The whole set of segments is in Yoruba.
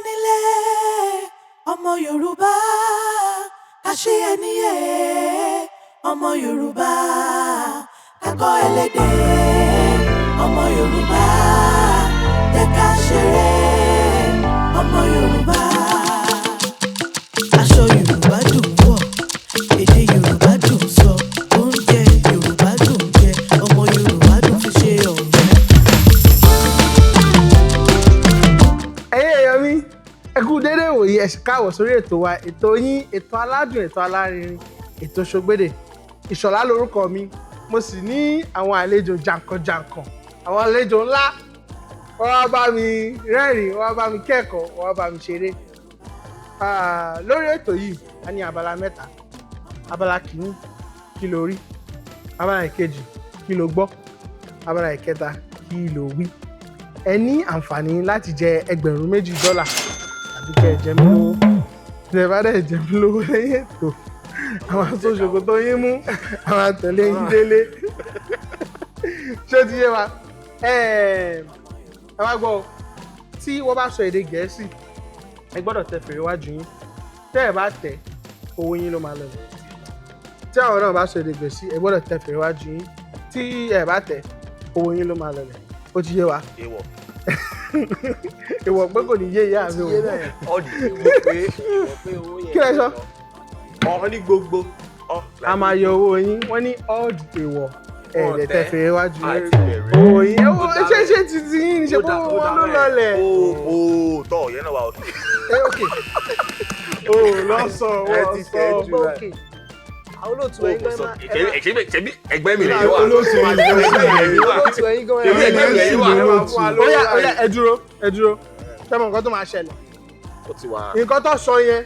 nílé ọmọ Yorùbá ká ṣe ẹni yẹ ọmọ Yorùbá ká kọ́ elédè ọmọ Yorùbá jẹ́ ká ṣeré ọmọ Yorùbá. Aṣọ Yorùbá dùn wọ̀, èdè Yorùbá dùn sọ, oúnjẹ Yorùbá dùn jẹ, ọmọ Yorùbá dùn fi ṣe ọ̀rẹ́. Ayòmí, ẹ kú dédé ìwòyí, ẹ káàbọ̀ sórí ètò wa, ètò yín, ètò aládùn, ètò alárinrin, ètò ṢoGbédè. Ìṣọ̀lá lórúkọ mi, mo sì ní àwọn àlejò jàǹkànjàǹkàn, àwọn àlejò ńlá. Wọ́n wá bá mi rẹ́rìn, wọ́n wá bá mi kẹ́kọ̀ọ́, wọ́n wá bá mi ṣeré. Lórí ètò yìí, a ní abala mẹ́ta. Abala kìíní, kí lo rí? Abala ìkejì, kí lo gbọ́? Abala ìkẹta, kí lo wí? Ẹ ní àǹfààní láti jẹ $2,000 àbí kẹ́ ẹ jẹ mí lówó. Tí ẹ bá dẹ̀ jẹ mí lówó lẹ́yìn ètò, àwọn aṣọ ṣòkòtò yín mú, àwọn àtẹ̀lé yín délé. Ṣé ó ti yé wa? Ẹ wá gbọ́, tí wọ́n bá sọ èdè Gẹ̀ẹ́sì, ẹ gbọ́dọ̀ tẹ fèrè wájú yín. Tẹ́ ẹ bá tẹ̀, owó yín ló máa lọ. Tí àwọn náà bá sọ èdè Gẹ̀ẹ́sì, ẹ gbọ́dọ̀ tẹ fèrè wájú yín. Tí ẹ bá tẹ̀, owó yín ló máa lọ. Ó ti yé wa? Ìwọ̀ pé kò ní yé ìyá mi o. Kí lẹ sọ? Ọ̀hún ní gbogbo. A máa yọ owó yín. Wọ́n ní odd ìwọ̀ ẹ̀ẹ́dẹ̀ tẹ fèrè wájú owó yín. Ṣé títí yín ni ṣe bó owó ló lọlẹ̀? Tọ́ ọ̀yẹ́ náà wà ó. O lọ sọ wọ́n sọ. Àwọn olóòtú ẹ̀yin gan máa Ṣebí ẹgbẹ́ mi lè wà. olóòtú ẹ̀yin gan Ṣebí máa ẹgbẹ́ mi lè wà. Óyá ẹ dúró. Ṣé mo nǹkan tó máa ṣẹlẹ̀? Ó ti wà. Nǹkan tó sọ yẹn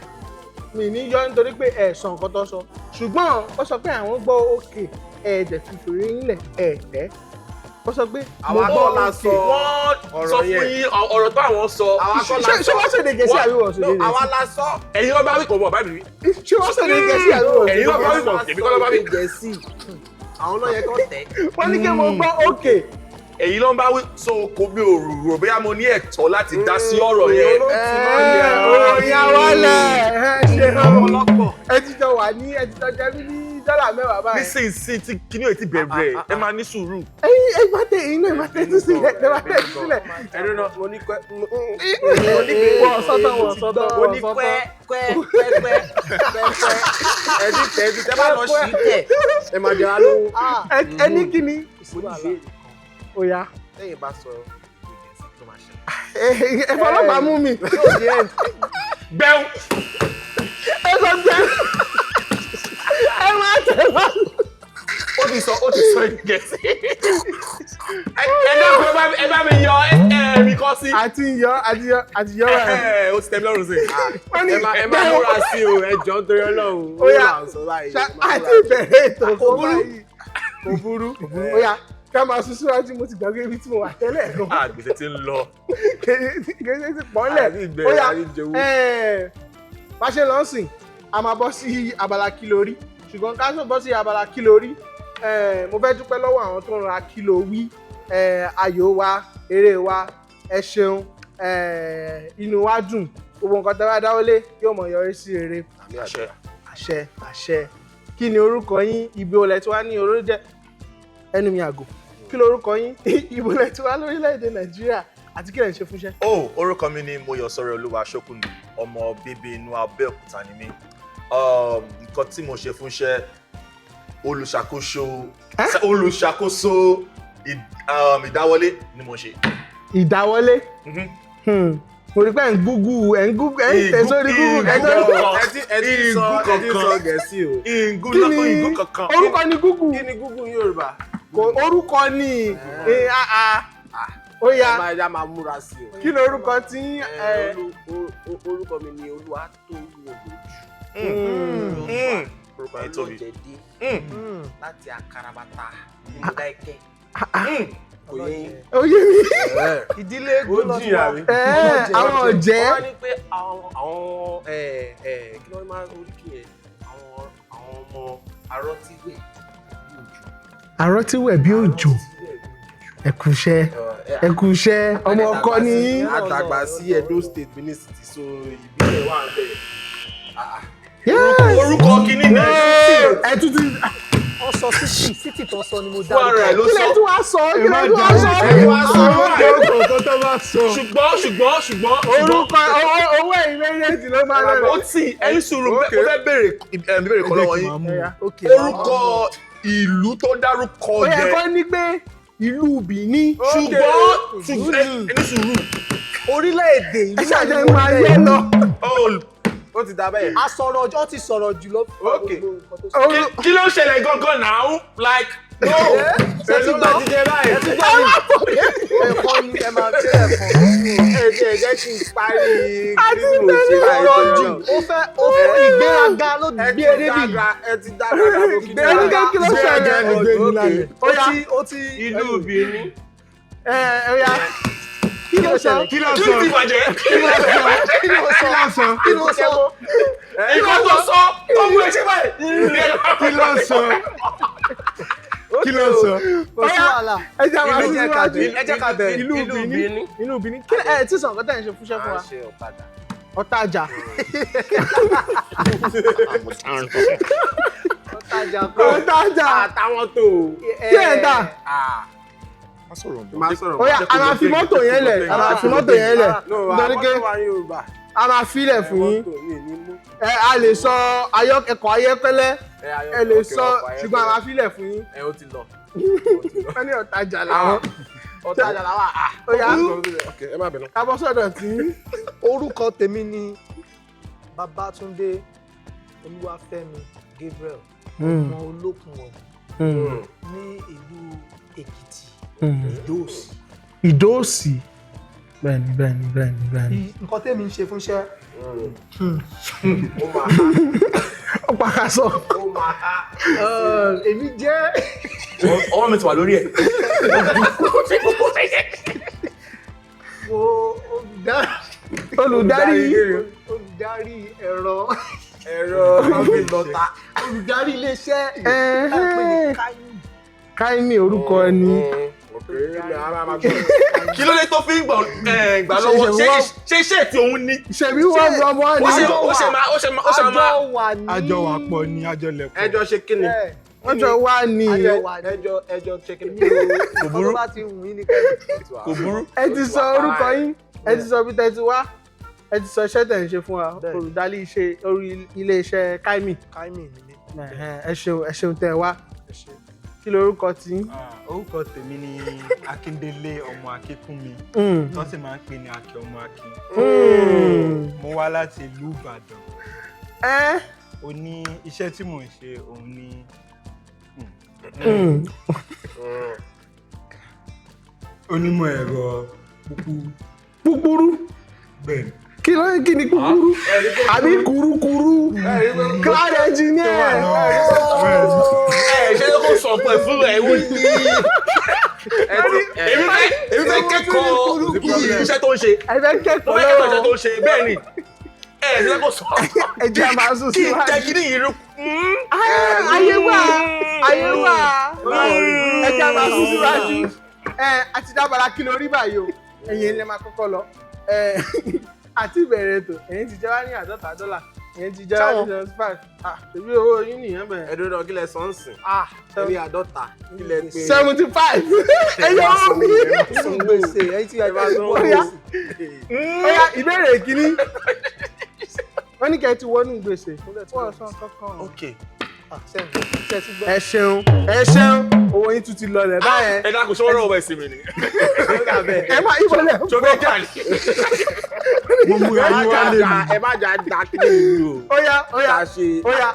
mi ní yọ nítorí pé ẹ sọ nǹkan tó sọ. Ṣùgbọ́n ó sọ pé àwọn gbọ́ òkè ẹ̀ẹ́dẹ̀ fífi rí nílẹ̀ ẹ̀ẹ́dẹ́. Ó sọ pé Àwọn akọ́ la sọ ọ̀rọ̀ sọ fún yín ọ̀rọ̀ tó àwọn sọ. ṣé wọ́n ṣèdè Gẹ̀ẹ́sì àbí wọ́n ṣèdè Gẹ̀ẹ́sì? Àwa la sọ. Ẹ̀yin ló bá wí kò mọ̀ bá mi rí. Ṣé wọ́n ṣèdè Gẹ̀ẹ́sì àbí wọ́n ṣèdè Ẹ̀yin ló bá wí kò èmi kọ́ ló bá wí. Gẹ̀ẹ́sì àwọn náà yẹ kó tẹ̀. wọ́n ní kí mo gbọ́ òkè. Ẹ̀yin ló ń bá wí so kò bí òrùrò bóyá mo ní ẹ̀tọ́ láti dá sí ọ̀rọ̀ yẹn. Ìyá wálẹ̀ ṣe ọlọ́pọ̀. Ẹ ti jọ wà ní ẹ ti jọ jẹ mí ní $10 báyìí. Nísinsìnyí tí kíní ò ti bẹ̀rẹ̀ ẹ máa ní sùúrù. Ẹyin ẹ má tẹ ẹyin náà ẹ má tẹ tú sílẹ̀ ẹ má tẹ tú sílẹ̀. Ẹnu náà mo ní pẹ́ Wọ́n sọ́tọ̀. mo ní pẹ́ ẹni tẹ́ bá lọ sí tẹ̀ ẹ máa jẹ́ wa lówó. Ẹni kí ni? Ó yá. Lẹ́yìn bá sọ Gẹ̀ẹ́sì tó máa ṣe. Ẹ fọlọ́pàá mú mi. bẹ́ẹ̀ Ẹ sọ jẹ́. Ẹ máa tẹ̀ wá. ó ti sọ Gẹ̀ẹ́sì. Ẹ bá mi yọ ẹ̀mí kan sí. Àti yọ rẹ̀. Ó ti tẹ́ mi lọ́rùn sí. Ẹ máa múra sí o, ẹ jọ̀ọ́ nítorí Ọlọ́run. Ó yá. Ó Àti ìbẹ̀rẹ̀ ètò kò burú. Ó yá. Ká máa sún síwájú, mo ti gbàgbé ibi tí mo wà tẹ́lẹ̀ gan. Àgbèsè ti ń lọ. Kèsì ti pọ́nlẹ̀. Ó yá. Bá ṣe lọ sìn, a máa bọ́ sí abala kí lo rí. Ṣùgbọ́n ká tó bọ́ sí abala kí lo rí, mo fẹ́ dúpẹ́ lọ́wọ́ àwọn tó ń ra kí lo wí. Ayọ̀ wa, eré wa, ẹ ṣeun, inú wa dùn. Gbogbo nǹkan tẹ́ bá dáwọ́lé yóò mọ̀ yọrí sí rere. Àṣẹ. Kí ni orúkọ yín? Ibi olè tí wàá ní oró jẹ́ ẹnu mi àgò. Kí lorúkọ yín? Ibo lẹ ti wá lórílẹ̀-èdè Nàìjíríà àti kí lẹ ń ṣe fúnṣẹ́? Orúkọ mi ni Mọ́yọ̀sọ́rẹ́ Olúwaṣókùnlù, ọmọ bíbí inú Abẹ́òkúta ni mí. Nǹkan tí mo ṣe fúnṣẹ́ olùṣàkóso ìdáwọlé ni mo ṣe. Ìdáwọlé? Mo rí pé ẹ̀ ń tẹ̀ sórí Google. Ẹ ti sọ Gẹ̀ẹ́sì o. Ìgún kankan. Orúkọ ni Google. Kí ni Google Yorùbá? Orúkọ ni ó yá. Ẹ máa múra sí o. Kí ni orúkọ tí? Orúkọ mi ni Olúwatóyìn Orúkọ mi ló jẹ̀dí láti Akarabata Ìmúdáìkẹ́. Oyè mi. Ìdílé gbọ́dọ̀ àwọn ọ̀jẹ́. Wọ́n ní pé àwọn kí ló máa ń oríkì yẹn àwọn ọmọ arọ́tíwẹ̀ bí òjò. Arọ́tíwẹ̀ bí òjò. ẹ kú iṣẹ́ ọmọ ọkọ ni yín. àdàgbà sí Edo State Benin City so ìbílẹ̀ wà bẹ́ẹ̀. orúkọ kìíní ni ẹ tún ti wọ́n sọ city tó sọ ni mo dá. fún ara ẹ̀ ló sọ. kílẹ̀ tí wàá sọ ṣùgbọ́n orúkọ owó ẹ̀yìn méjèèjì ló máa lọ. ó tì ẹ̀yin sùúrù mo fẹ́ béèrè kan lọ́wọ́ yín orúkọ ìlú tó dárúkọ ó yẹ jẹ kó ní pé ìlú Benin. ṣùgbọ́n ẹni sùúrù orílẹ̀-èdè ìlú ṣàjẹ́ máa yẹ lọ. ó ti dá bẹ́ẹ̀. asọ̀rọ̀ ọjọ́ ti sọ̀rọ̀ jùlọ. kí ló ń ṣẹlẹ̀ gangan now like no ẹ tún gbà jíjẹ báyìí. ẹ̀kọ́ ni ẹ máa ṣe ẹ̀kọ́. ẹ jẹ́ kí n parí Àti kírísìmù bẹ́ẹ̀ sí ni báyìí ọ̀rọ̀ tó jù yọ. ó fẹ́ ìgbéraga ló gbé e débi. ẹ ti dàgbà lókè náà. Ìgbéraga kí ló ṣẹlẹ̀? ó ti ìlú Benin. ó yá kí ló sọ? kí ló ti bàjẹ́ ikọ́ tó sọ tó mú ẹṣẹ́ báyìí kí ló sọ. kò sí wàhálà. ẹ jẹ́ àwọn Ìlú aṣíwájú ẹ jẹ́ ká bẹ̀rẹ̀. ìlú Benin. ìlú Benin kí ẹ tí sàn kọ́tà ẹ̀ ń ṣe fúnṣẹ́ fún wa. ṣe ọ̀kadà. Ọ̀tajà. Ọ̀tajà. àtàwọn tó. kí ẹ̀ dà. máa sọ̀rọ̀ ó yá a máa fi mọ́tò yẹn lẹ̀ a máa fi mọ́tò yẹn lẹ̀ nítorí pé a máa filẹ̀ fún yín. A lè sọ ẹkọ̀ ayọ́kẹ́lẹ́ ẹ lè sọ ṣùgbọ́n a máa filẹ̀ fún yín. ẹ ó ti lọ. wọ́n ní Ọ̀tajà làwọn. Ọ̀tajà làwà. ó yá ẹ má bínú. ká bọ́ sọ́dọ̀ tí. orúkọ tèmi ni Babátúndé Olúwafẹ́mi Gabriel ọmọ olókun ọ̀hún ní ìlú Èkìtì Ìdóòsì. bẹ́ẹ̀ni. nǹkan tèmi ń ṣe fúnṣẹ́. ó pàkàṣọ. èmi jẹ́ ọwọ́ mi ti wà lórí ẹ̀ olùdarí ẹ̀rọ lọ́ta. olùdarí iléeṣẹ́ Káímì orúkọ ẹni. kí ló dé tó fi ń gbà lọ́wọ́ ṣé iṣẹ́ tí òun ní ṣebí wọ́n gbọ́ ọmọ ni. ó ṣe máa àjọ wà pọ̀ ní àjọ lẹ̀kọ́. ẹjọ́ ṣe kí ni. wọ́n jọ wá ní. ẹjọ́ ṣe kí ni. kò burú bá ti wù yín ní kẹ́kẹ́. kò burú ẹ ti sọ orúkọ yín ẹ ti sọ bí tẹ́ ti wá ẹ ti sọ iṣẹ́ tẹ̀ ń ṣe fún wa olùdarí ilé-iṣẹ́ Káímì. ẹ ṣeun tẹ́ ẹ wá kí lorúkọ tí. orúkọ tèmi ni Akíndélé ọmọ Akínkúnmi tó sì máa ń pè ní Akin ọmọ Akin. mo wá láti ìlú Ìbàdàn. ó ní iṣẹ́ tí mò ń ṣe òun ní onímọ̀ ẹ̀rọ kúkúrú. bẹ́ẹ̀ kí ni kúkúrú àbí kúrúkúrú cloud engineer. ṣé kò sọ pé fún ẹ wọ́n ní èmi fẹ́ kẹ́kọ̀ọ́ iṣẹ́ tó ń ṣe ẹ fẹ́ kẹ́kọ̀ọ́ iṣẹ́ lọ́wọ́ tó ń ṣe bẹ́ẹ̀ ni ṣé kò sọ ẹ jẹ́ a máa sùn kí síwájú. jẹ́ kí ní ìrú ayé wà ẹ jẹ́ a máa sùn síwájú. àti dábàrà kí ló rí báyìí o ẹ̀yin lè máa kọ́kọ́ lọ àti ìbẹ̀rẹ̀ ètò ẹ̀yin ti jẹ́ wá ní $50 ẹ̀yin ti jẹ́ wá ní $75 ṣèbí owó yín nìyẹn bẹ̀rẹ̀. ẹ̀dùn náà kí lẹ sọ ń sìn. ẹ̀rí 50 kí lẹ pé. 75 ẹ̀yọ́ mi. sùn gbèsè ẹ̀yin tí a bá sọ Óyá ìbéèrè kìíní wọ́n ní kẹ́ ẹ ti wọnú gbèsè wọ́n sọ kankan. ok ẹ ṣeun owó yín tún ti lọlẹ̀ báyẹn. ẹ dákun sọ́wọ́rọ́ ọ̀bẹ ìsinmi ni ẹ má ìbọlẹ̀. ṣọ́bẹ́ jà ní. mo mú ẹyin wá lè mú. ẹ má jà dá kí ni ìlú o. Óyá Óyá.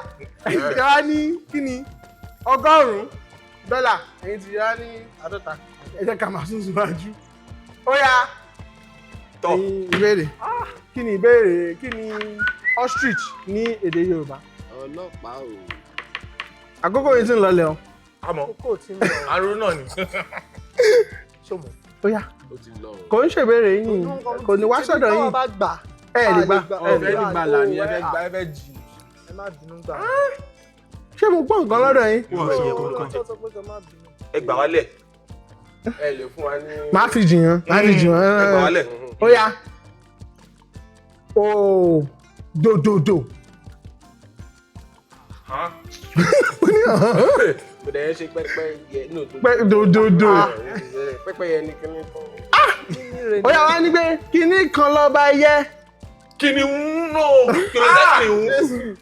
ìjọ wa ní kí ni $100 ẹ̀yin ti yá ní 50 ẹ jẹ́ ká máa sún síwájú. Óyá tọ́ ìbéèrè kí ni ìbéèrè kí ni ostrich ní èdè Yorùbá. ọlọ́pàá o. àkókò yìí ti ń lọlẹ̀ o. àmọ́ kókó tí ń lọ àrùn náà ni. ṣọmọ. Óyá ó ti lọ. kò ń ṣèbéèrè yín kò ní wá sọ́dọ̀ yín. bá gbà ẹ lè gbà. ẹ fẹ́ gbà lànà ẹ fẹ́ gbà ẹ fẹ́ jì. ẹ má bínú gbà. ṣé mo gbọ́ nǹkan lọ́dọ̀ yín. wọ́n sọ kankan. sọ pé kò má bínú. ẹ gbà wálẹ̀ ẹ lè fún wa ní. Má fi jiyàn. Ẹgbà wálẹ̀. Ó yá. Oh, do. Kò dẹ̀ ṣe pẹ́pẹ́ yẹ ní òtún. Do. Pẹ́pẹ́ yẹ ní kíní kan. Ó yá wá ní pé kíní kan lọ́ba yẹ. Kìnìún náà. Kìnìún.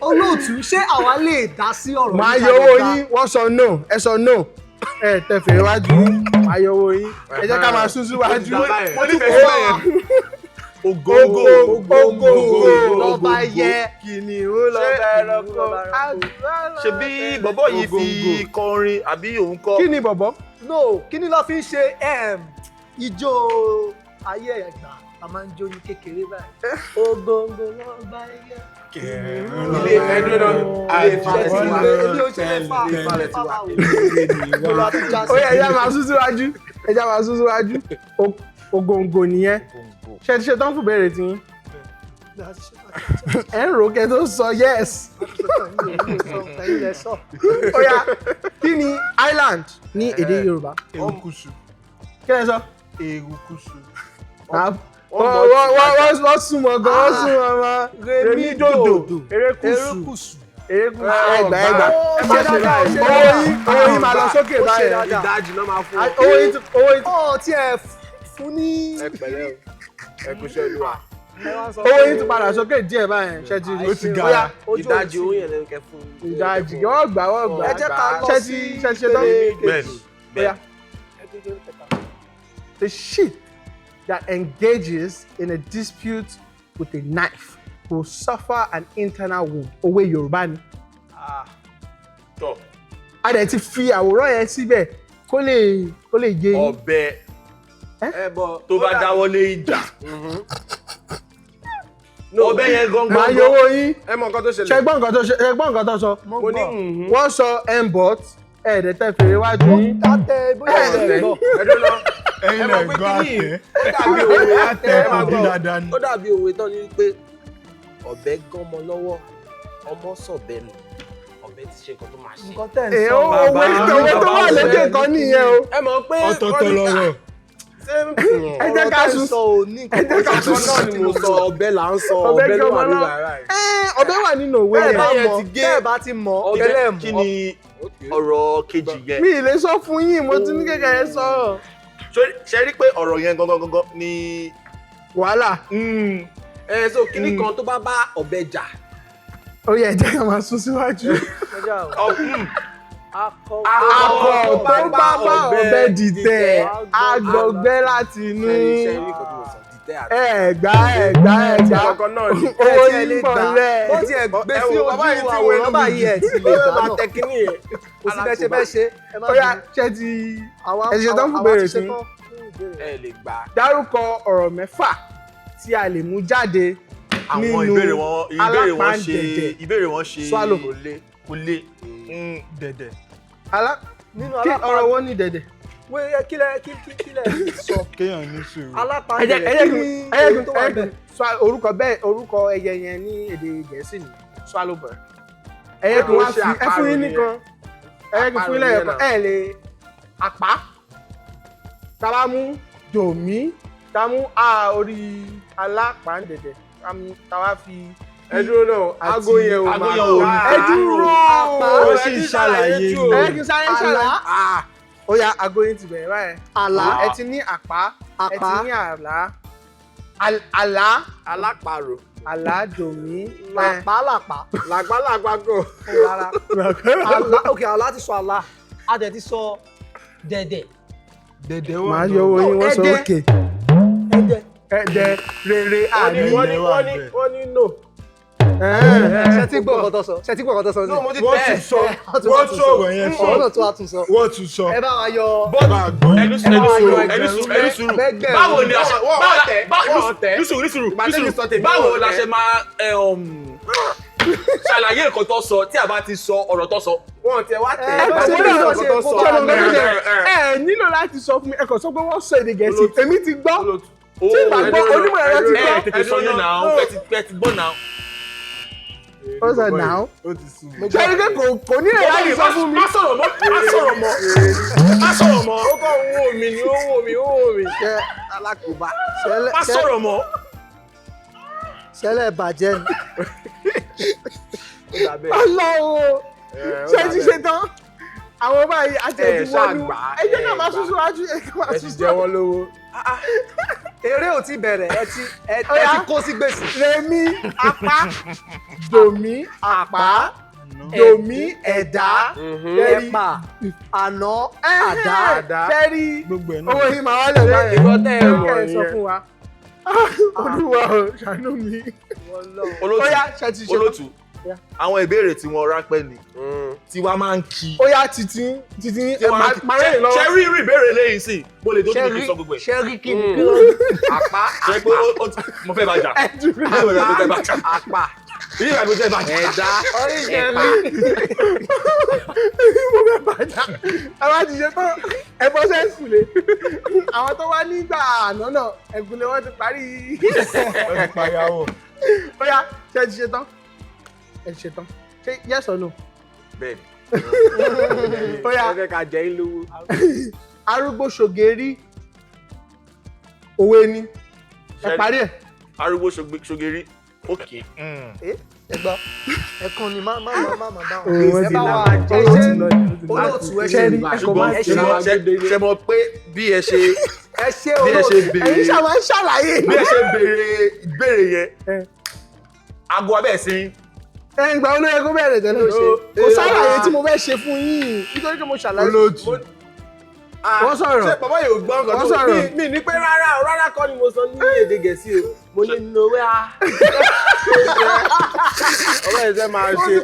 Olóòtú ṣé àwa lè dá sí ọ̀rọ̀ Máa yọ owó yín, wọ́n sọ no, ẹ sọ no. Ẹ tẹ fèrè wájú yín, máa yọ owó yín. Ẹ jẹ́ ká máa sún síwájú. Mo ní fẹ́ síbẹ̀ yẹn. Ògógó. lọ́ba yẹ. Kìnìún lọ́ba ẹranko. Ṣebí bọ̀bọ̀ yìí fi kọrin àbí òun kọ́? Kí ni bọ̀bọ̀? No, kí ni ló fi ń ṣe ijó ayé ẹ̀gbá a máa ń jó ní kékeré báyìí. Ògógó lọ́ba yẹ. Ilé ẹ̀dùn náà. Ilé ìfilẹ̀ Ó yá ẹja máa sún síwájú. Ògòǹgò nìyẹn. Ṣe tán fún bẹ̀rẹ̀ tí yín. Ẹ ń rò kẹ́ tó sọ yes. Ó yá kí ni island ní èdè Yorùbá? Erukusu. Kí lẹ sọ? Erukusu. Wọ́n súnmọ́ gan, wọ́n súnmọ́ mọ́. Remi dodo. Erékùsù. Ẹgbà. Owó yín máa lọ sókè báyìí. Ìdajì náà máa fún ọ. Owó yín Tí ẹ fún ní. Ẹ pẹ̀lẹ́ o. Ẹ kú iṣẹ́ Olúwa. owó yín tún padà sókè díẹ̀ báyẹn ṣe ti rí. Ó ti gara. Ìdajì owó yẹn lẹ́nu kẹ fún. Ìdajì wọ́n gbà. Ẹ jẹ́ ká lọ Ṣé sí ti ṣe tán? Bẹ́ẹ̀ni. Bóyá. The sheep that engages in a dispute with a knife will suffer an internal wound. Òwe Yorùbá ni. Tọ́. A dẹ̀ ti fi àwòrán yẹn síbẹ̀ kó lè yé yín. Ọ̀bẹ Ẹ bọ̀ tó bá dáwọ́lé ìjà. Ọ̀bẹ yẹn gangan. Máa yọ owó yín. ẹ mọ nǹkan tó ṣẹlẹ̀. Ṣẹgbọ́n nǹkan tó sọ. Mo ní Wọ́n sọ embot ẹ̀ẹ́dẹ̀tẹ̀ fèrè wájú yín. Tàtẹ bóyá ẹ̀ gbọ́. ẹdún lọ. Ẹyin lẹ gbọ́ àtẹ. Ó dàbí òwe Àtẹ òbí dáadáa ni. Ó dàbí òwe tán ní pé ọ̀bẹ gánmọ lọ́wọ́ ọmọ sọ̀bẹ nù ọ̀bẹ ti ṣe nǹkan tó máa ṣe. Nǹkan tẹ̀ ń Ẹ sọ. òwe tó wà lédè kan nìyẹn o. Ẹ mọ̀ pé Ọ̀tọ̀ọ̀tọ̀ lọ̀rọ̀. Ẹ jẹ́ ká sùn. Ẹ jẹ́ ká Ọ̀tọ̀ náà ni mo sọ ọ̀bẹ là ń sọ Ọ̀bẹ ọ̀bẹ ló wà gánmọ ní lọ́wọ́. rárá ẹ̀. Ọ̀bẹ wà nínú òwe Bẹ́ẹ̀ bá yẹn. mọ̀ bẹ́ẹ̀ bá ti mọ̀ tẹ́lẹ̀ mọ̀. Kí ni ọ̀rọ̀ kejì yẹn? Mi ì lè sọ fún yín, mo ti ní kékeré sọ. Ṣé rí pé ọ̀rọ̀ yẹn gangan ni Wàhálà. Ẹ so kíní kan tó bá ọ̀bẹ jà. Ó yẹ ẹ jẹ́ ká máa sún síwájú. Akọ Akọ tó bá ọ̀bẹ dìtẹ̀, agbọ̀gbẹ́ láti inú. Ṣe rí nǹkan tó mo sọ dìtẹ̀ àti. Ẹ̀gbá. Ọkàn náà ni. Owó yín pọ̀ lẹ̀. Ó ti ẹ̀ gbé sí ojú àwòrán báyìí ẹ̀ ti lè gbà náà. Tẹ kíní yẹn. Kò sí bẹ́ẹ̀ ṣe bẹ́ẹ̀ ṣe. Ẹ má Ó yá bínú. ṣe ti Àwa ẹ ṣe tán fún àwa bèrè ti sí. ṣetán fún ìbéèrè. Ẹ lè gbà. Dárúkọ ọ̀rọ̀ mẹ́fà tí a lè mú jáde àwọn nínú ìbéèrè wọn ṣe swallow. kò le. Dẹ̀dẹ̀. Nínú Kí ọ̀rọ̀ wo ní dẹ̀dẹ̀? wẹ́ẹ́ kílẹ̀ sọ. Kéèyàn ní sùúrù. Alápàdé kí ni tó wà bẹ́ẹ̀? orúkọ ẹyẹ yẹn ní èdè Gẹ̀ẹ́sì ni swallowbird. Ẹyẹ kan wá fi ẹ fún yín nìkan. Ẹyẹ kan fún yín lẹ́yìn kan ẹ lè àpá. Tàbá mú dòmí, tá mú a orí alápàdẹ̀dẹ̀, tàbá fi Ẹ dúró náà, aago yẹn ò máa lò. ẹ dúró. Ó sì ṣàlàyé ni. Ẹ kí sáré ṣàlàyé. Ó yá aago yín ti bẹ̀rẹ̀ báyẹn. Àlá. Ẹ ti ní àpá. Ẹ ti Àpá. ní àlá. Àlá. Alápàrò. Àlá dòmí. Làpálàpá. Làpálàpá kò. Rárá. Ok, àlá ti sọ àlá. A dẹ̀ ti sọ dẹ̀dẹ̀. Dẹ̀dẹ̀ wà. Màá yọ owó yín wọ́n sọ Ẹ̀dẹ̀. òkè. Ẹ̀dẹ̀. Ẹ̀dẹ̀ rere àní. Wọ́n ní no. Ṣé tí gbọ́ ọ̀kọ̀ tó sọ? Ṣé tí gbọ́ ọ̀kọ̀ tó sọ? No, mo ti Wọ́n tẹ̀. tún sọ. Wọ́n tún ọ̀rọ̀ yẹn sọ. Ọ̀rọ̀ náà tó wá tún sọ. Wọ́n tún sọ. Ẹ bá wa yọ. ẹnu sùúrù Ẹgbẹ̀rún. báwo ni a ṣe Wọ́n tẹ̀. ní sùúrù Ìgbàlejò sọ tèmi, báwo wọ́n la tẹ̀. ṣe máa ṣàlàyé nǹkan tó sọ tí a bá ti sọ ọ̀rọ̀ tó sọ. Wọ́n tẹ̀ wá tẹ̀. Ẹ bá ṣe bí wọ́n ṣe kó Ẹ nílò láti sọ fún mi, ẹ kàn sọ pé wọ́n sọ èdè Gẹ̀ẹ́sì. Èmi ti gbọ́. Tí ìgbàgbọ́ onímọ̀ ẹ̀rọ ti gbọ́. Tètè sọ yẹn náà, pẹ́ ti gbọ́ náà. ó sọ náà ó ti sùn. ṣe é pé kò ní èrè láti sọ fún mi. má sọ̀rọ̀ mọ́ ó kọ́ owó mi ni owó mi ṣe alákòóbá má sọ̀rọ̀ mọ́. ṣẹlẹ̀ bàjẹ́ ni. ọlọ́wọ́ ṣe ti ṣe tán àwọn báyìí àti ẹ̀dí wọnú ẹ jẹ́ ká máa súnsún wájú ẹ ká máa súnsún jẹ́ wọ́n lówó. eré ò ti bẹ̀rẹ̀ ẹ ti kó sí gbèsè. remi apá domi àpá domi ẹ̀dá ẹ̀pà àná àdá fẹ́rí gbogbo ẹ̀ náà. owó yìí máa wá lẹ̀ báyìí ìwọ tẹ́ ẹ kẹ́ ẹ sọ wọ̀ fún wa olúwa ò ṣàánú mi. ó yá ṣe ti ṣe olótù àwọn ìbéèrè tí wọ́n rápẹ́ ni tí wàá máa ń kí. ó yá títí máa rẹ̀ lọ́wọ́. ṣe rí ìbéèrè lẹ́yìn sí mo lè dójú mi sọ gbogbo ẹ̀. ṣe rí kí ni kí ló àpá ṣe pé mo fẹ́ bá jà. àpá ìyí ìgbà tó jẹ́ bá jà. ẹ̀dá ẹ̀pà. mo fẹ́ bá jà. àwọn ti ṣe tán ẹ bọ́ sẹ́sùn lé àwọn tó wá nígbà àná náà ẹ̀gúnlé wọn ti parí. ó ti parí àwọ̀. ó yá ṣe ti ṣe tán ẹ ti ṣe tán ṣe yes or no. bẹ́ẹ̀ni. ó yá ẹ fẹ́ ká jẹ́ ìlówó. arúgbó ṣògèrí òwe ni ẹ parí ẹ. arúgbó ṣògèrí òkè. ẹ gbọ́ ẹkún ni má bá wọn. wọ́n ti bá lọ wa jẹ́ olóòtú ẹ ṣe ṣùgbọ́n ṣe mọ̀ pé bí ẹ ṣe olóòtú béèrè ẹ̀yin ṣàwọn ń ṣàlàyé. bí ẹ ṣe béèrè ìbéèrè yẹn aago abẹ́ sí. ìgbà wo ló yẹ kó bẹ̀rẹ̀ tẹ́lẹ̀ ṣe kò ṣàlàyé tí mo fẹ́ ṣe fún yín nítorí pé mo ṣàlàyé. olóòtú. wọ́n sọ̀rọ̀ ṣé bàbá yóò gbọ́ nǹkan tó mi ní pé rárá kọ́ ni mo sọ ní èdè Gẹ̀ẹ́sì o mo ní nowẹ́ a. ọmọ ẹ̀sẹ̀ máa ṣe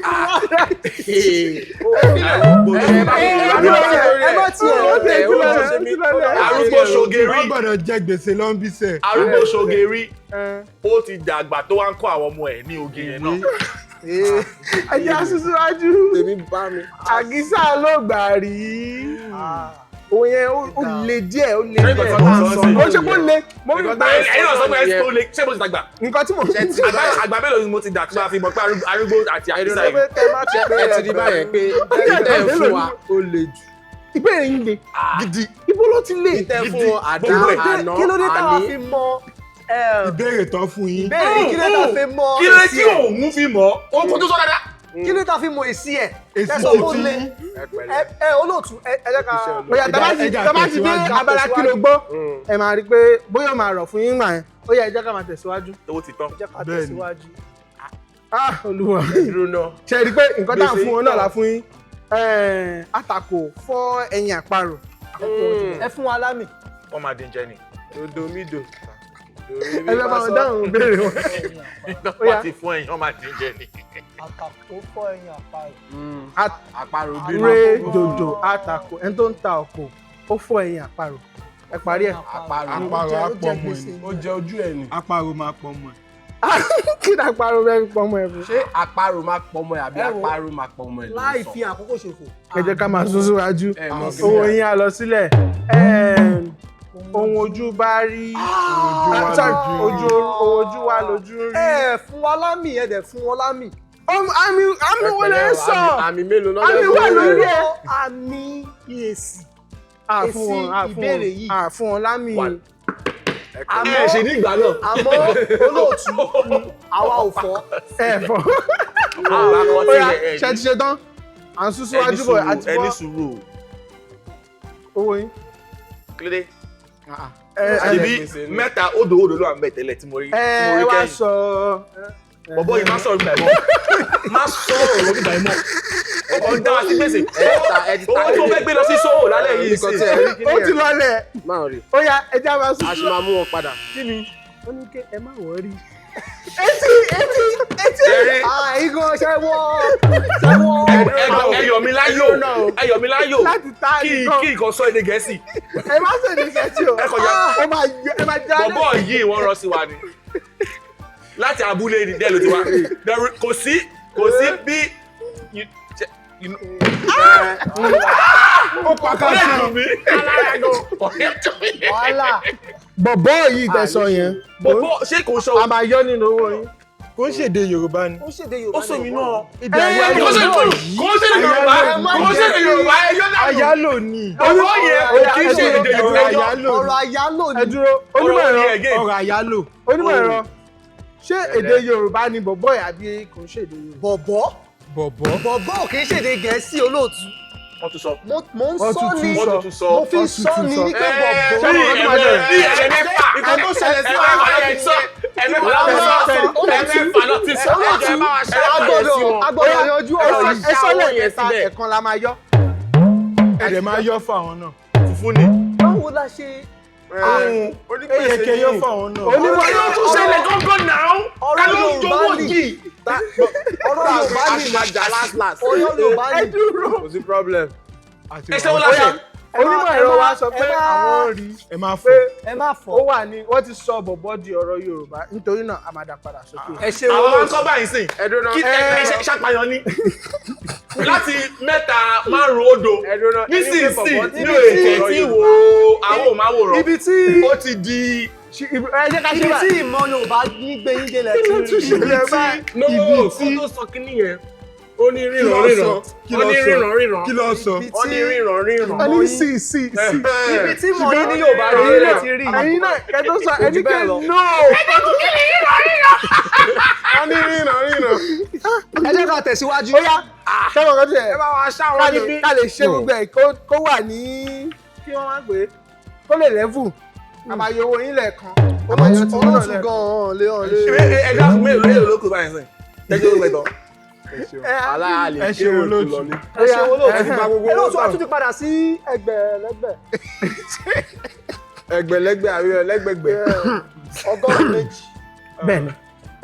arúgbó ṣògèrí. wọ́n gbọ́dọ̀ jẹ gbèsè lọ́nbíṣẹ̀. arúgbó ṣògèrí ó ti dàgbà tó wá ń kọ́ àwọn ọmọ ẹ̀ ní oge yẹn náà. ẹjẹ asúnṣíwájú tèmi bá mi. àgísà ló gbà rí òun yẹn ó le díẹ̀ ó le díẹ̀ ó ṣe kó le mo rí gbà ẹ̀yin náà sọ pé ẹ̀ tó le ṣé mo ti dàgbà. nǹkan tí mo ṣe ti àgbà mélòó ni mo ti dà tí wọ́n fi mọ̀ pé arúgbó àti àgísà yìí. ẹ ti di báyẹn pé tẹ́ ẹ fún wa ó le jù. ìbéèrè yín le gidi ibo ló ti le tẹ́ fún àdá àná kí ló dé táwa fi mọ ìbéèrè tán fún yín. ìbéèrè kí ló dé táwa fi mọ kí ló tí òun fi mọ̀ ó kó tó sọ dáadáa. kí ló dé táwa fi mọ èsì ẹ̀ èsì ẹ sọ tó fún ti le olóòtú ẹ jẹ́ ká bóyá tọ́ba ti dé abala kí ló gbọ́ ẹ máa rí i pé bóyá ó máa rọ̀ fún yín gbà yẹn ó yẹ ẹ jẹ́ ká máa tẹ̀síwájú. owó ti tán. ẹ jẹ́ ká tẹ̀síwájú. olúwa dúró náà. ṣe rí i pé nǹkan tá à ń fún wọn náà la fún yín àtàkò fọ́ ẹ̀yìn àparò. ẹ fún wa lámì. wọ́n máa dín jẹ ni. dodomido. ẹ fẹ́ bá wọn dáhùn béèrè wọn. wọ́n ti fún ẹ̀yìn wọ́n máa dín jẹ ni. àtàkò fọ́ ẹ̀yìn àparò. àparò bínú. ré dòdò àtàkò ẹni tó ń ta ọkọ̀ ó fọ́ ẹ̀yìn àparò ẹ parí ẹ̀. àparò apọ̀mọ̀ ẹ̀ ó jẹ ojú ẹ̀ ni. àparò máa pọ̀mọ̀ ẹ̀. kí ni àparò bẹ́ẹ̀ fi pọ́nmọ́ ẹ̀ fún. ṣé àparò máa pọmọ ẹ̀ àbí àparò máa pọmọ ẹ̀. láì fi àkókò ṣòfò. ẹ jẹ́ ká máa sún síwájú mọ̀ sí owó yín á lọ sílẹ̀ ohun ojú bá rí ojú wa lójú rí. ẹ fún wa lámì ẹ dẹ̀ fún wọn lámì. àmì wo lè sọ àmì mélòó náà àmì wà lórí ẹ. àmì èsì ìbéèrè yìí fún wọn lámì. àmọ́ ṣe ní ìgbà náà. àmọ́ olóòtú àwa ò fọ́. ẹ fọ́ bóyá ṣe ti ṣe tán à ń sún síwájú bọ̀ àti bọ́ ẹni sùúrù owó yín. kílódé. àbí mẹ́ta odò ló wà ń bẹ̀ tẹ́lẹ̀ tí mo rí ẹ wá sọ. bọ̀bọ̀ yìí má sọ̀rọ̀ nígbà yìí mọ́ má sọ̀rọ̀ nígbà yìí mọ́ ọkọ̀ ń dá wa sí gbèsè owó tó fẹ́ gbé lọ sí sóhò lálẹ́ yìí sí. ó ti lọlẹ̀ ó yá ẹja máa sùn. a sì máa mú wọn padà. kí ni ó ní kí ẹ má wọrí. ìgò ṣẹ́wọ́ ẹyọ̀mí láyò láti tá kí nǹkan sọ èdè Gẹ̀ẹ́sì. ẹ má sọ èdè Gẹ̀ẹ́sì o ẹ máa já lẹ. bọ̀bọ̀ yìí wọ́n rán sí wa ni láti abúlé ní dẹ́lu tiwa kò sí bí ó pàkàṣà wàhálà. bọ̀bọ̀ yìí tẹ̀sán yẹn bọ̀bọ̀ ṣé kò sọ a máa yọ nínú owó yín kò ń ṣèdè Yorùbá ni. ó ṣèdè Yorùbá. ó sọ mi náà. Èdè àyálò kò ṣe ní Yorùbá kò ṣe ní Yorùbá ẹjọ́ náà. àyálò ni. ọ̀rọ̀ yẹn kì í ṣe èdè Yorùbá ẹjọ́. ọ̀rọ̀ àyálò ẹ ni. dúró onímọ̀ ẹ̀rọ ọ̀rọ̀ àyálò. onímọ̀ ẹ̀rọ ṣé èdè Yorùbá ni bọ̀bọ̀ ẹ̀ àbí kò ń ṣe èdè Yorùbá? bọ̀bọ̀ kì í ṣèdè Gẹ̀ẹ́sì olóòtú. wọ́n tún sọ. mo ń sọ ni wọ́n tún sọ. mo fi sọ ni ní pé bọ̀bọ̀. bí ẹ̀mẹ́fà ìkan tó ṣẹlẹ̀ sí ẹ̀mẹ́fà ló ti sọ ẹ̀jẹ̀ bá wa ṣe àkọsí wọn. agbọ́dọ̀ yanjú ọ̀rọ̀ yìí. ẹ sọ́lẹ̀ yẹn ẹ̀kan la máa yọ. ẹ̀rẹ̀ máa yọ fún àwọn náà. funfun ni. báwo la ṣe. Eyeke yóò fún àwọn náà. onímọ̀ yóò tún ṣẹlẹ̀ gángan náà. ká ló ń jowó yìí. ọ̀rọ̀ Yorùbá ni ọ̀rọ̀ Yorùbá ni. kò sí problem. ẹsẹ̀ wọn láṣẹ. onímọ̀ ẹ̀rọ wa sọ pé àwọn rí ẹ máa pé fọ. ẹ má ó fọ. wà ní wọ́n ti sọ bọ̀bọ̀ di ọ̀rọ̀ Yorùbá nítorí náà a máa dá padà sókè. ẹ ṣe àwọn owó. máa ń kọ́ báyìí sìn. kí ẹ ṣàpàyàn ní. láti mẹ́ta márùn-ún odò nísinsìnyí ní ètò tí wo àwọn òmáwòrán ibi tí ó ti di. ẹ jẹ́ ká ṣe ibi tí báyìí. ìmọ̀ Yorùbá gbígbé yín délẹ̀ tí tún ṣẹlẹ̀ báyìí. lọ́wọ́ kó tó sọ kínní yẹn ó ní ríran Kí ló sọ? ó ní ríran. a ní sí. ibi tí ìmọ̀ yín ní Yorùbá rí ẹ̀yin rẹ̀ ti rí. ẹ̀yin náà ẹ tó sọ ẹni pé no. ó ní ríran. ẹ jẹ́ ká tẹ̀síwájú. ó yá kẹ́wọ̀n kan tẹ̀ ẹ bá wa ṣáwọn níbí. ká lè ṣe gbogbo ẹ̀ kó wà ní kí wọ́n máa gbé kó lè level a máa yọ owó yín lẹ́ẹ̀kan ó máa yọ tí wọ́n náà olóòtú lẹ́ẹ̀kan. gan-an lé hàn lé. ẹ dákun mélòó ló kù báyìí sìn tẹ́jú ló gbẹ̀tọ̀. ẹ ṣe olóòtú. ẹ ṣe olóòtú. ẹ ti gba gbogbo ẹ owó lóòtú tán. àtúntò ti padà sí ẹgbẹ̀lẹ́gbẹ̀. ẹgbẹ̀lẹ́gbẹ̀ àbí ẹlẹ́gbẹ̀gbẹ̀. ọgọ́rùn-ún méjì. bẹ́ẹ̀ni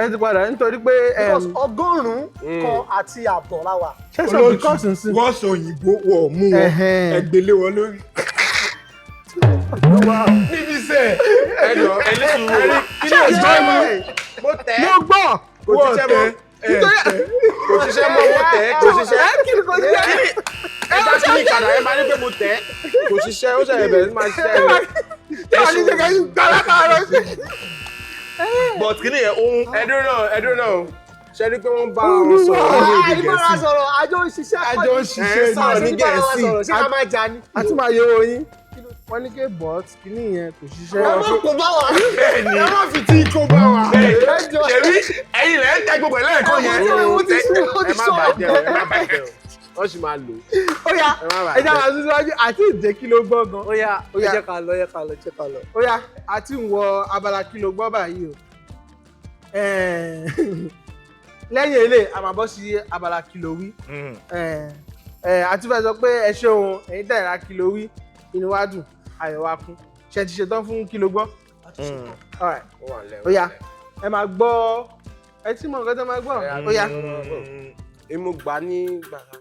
ẹ ti padà nítorí pé because ọgọ́rùn-ún kan àti àbọ̀ la wà. ṣẹ́sọ̀ because n sin. wọ́n sọ òyìnbó wọ̀ mú wọn ẹgbẹ̀lé wọn lórí. níbi iṣẹ́ ẹjọ ẹlẹ́sùn ṣé ìgbà mi mo tẹ̀ mo gbọ́ kò ṣiṣẹ́ mọ́ mo tẹ̀ kò ṣiṣẹ́. kí ni kò sí ẹ ẹ dá sí ní ìkàdà ẹ máa ní pé mo tẹ̀ kò ṣiṣẹ́ ó ṣẹlẹ̀ bẹ̀rẹ̀ sí máa ṣiṣẹ́ rẹ̀. ẹ wà ní ìṣẹ̀kẹ́ yìí gbà látara sí. but kí ni yẹn ohun ẹdúró náà ṣe rí pé wọ́n bá wọn sọ̀rọ̀ ní èdè àìbára Gẹ̀ẹ́sì. sọ̀rọ̀ àjọ ń ṣiṣẹ́ náà ní Gẹ̀ẹ́sì. ṣé ká máa jà ní. a tún máa yẹ owó yín wọ́n ní kí but kíní yẹn kò ṣiṣẹ́. ẹ má kó bá wa. bẹ́ẹ̀ni ẹ má fi tí kó bá wa. ṣèbí ẹ̀yin lẹ ń tẹ gbogbo ẹ lẹ́ẹ̀kan yẹn. ẹ má bàjẹ́ o ẹ má bàjẹ́ o wọ́n sì máa lò. ó yá ẹ jẹ́ àwọn síwájú àti ìdè kí ló gbọ́ gan. ó yá ẹ jẹ́ ká lọ jẹ́ ká lọ. ó yá àti ń wọ abala kí ló gbọ́ báyìí o. lẹ́yìn eléyìí a máa bọ́ sí abala kí ló wí. àti fẹ́ sọ pé ẹ ṣeun ẹ̀yin tẹ̀ra kí ló wí inú wa dùn ayọ̀ wa kún ṣe ti ṣetán fún kí ló gbọ́. Alright. ó yá ẹ máa gbọ́ ẹ tí mo nǹkan tẹ́ máa gbọ́ ó yá. èmo gbà ní gbàrà.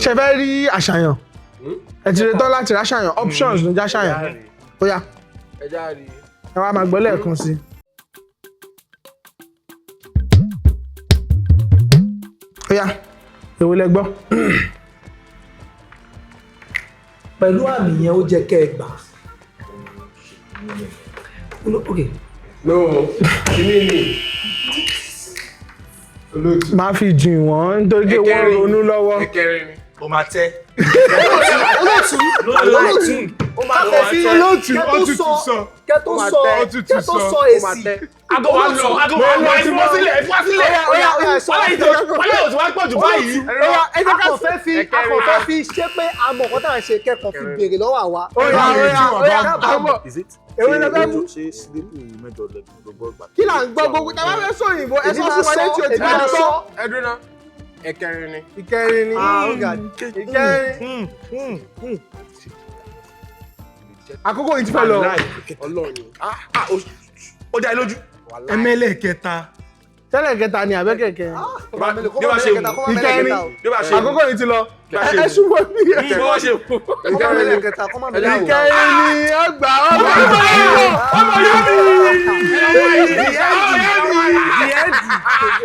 ṣe fẹ́ rí àṣàyàn ẹ ti retán láti ráṣàyàn options ló já ṣàyàn ó yá ẹ já rí i. ẹ wá máa gbọ́ lẹ́ẹ̀kan sí i. ó yá èwo lẹ gbọ́. pẹ̀lú àmì yẹn ó jẹ́ kẹ́ ẹ gbà. okay. no kìíní ni. máa fi jìn wọ́n nítorí pé wọ́n ronú lọ́wọ́. ẹ̀kẹrin ni. o máa tẹ. olóòtú ó máa lọ fi tẹ. olóòtú ọtútù sọ. kẹ́ tó sọ èsì. Ago wa lọ ẹfọ sílẹ̀ ẹfọ sílẹ̀. wọlé òtún wá pọ̀ jù báyìí. akọ̀fẹ́ fi ṣé pé àmọ̀ kọ́tà ń ṣe kẹ́kọ̀ọ́ fi béèrè lọ́wọ́ àwa. ó yá àbọ̀ èwo lẹ fẹ́ mú. kí là ń gbọ́ gbogbo tá a bá fẹ́ sọ òyìnbó ẹ sọ fún wọn létí òtí bá gbọ́. ẹdún náà ẹ̀kẹrin ni. ìkẹrin ni ìkẹrin. àkókò yìí ti fẹ́ lọ. Ọlọ́run ni. ó dá ẹ lójú. ẹmẹ́lẹ̀ kẹta. tẹ́lẹ̀ kẹta ni àbẹ́kẹ̀kẹ́. bí wàá ṣe wù. ìkẹrin bí wàá ṣe wù. àkókò yìí ti lọ. ẹ súnmọ́ bí ẹ. bí wàá ṣe wù. ìkẹrin ni ọgbà ọmọ yóò mi.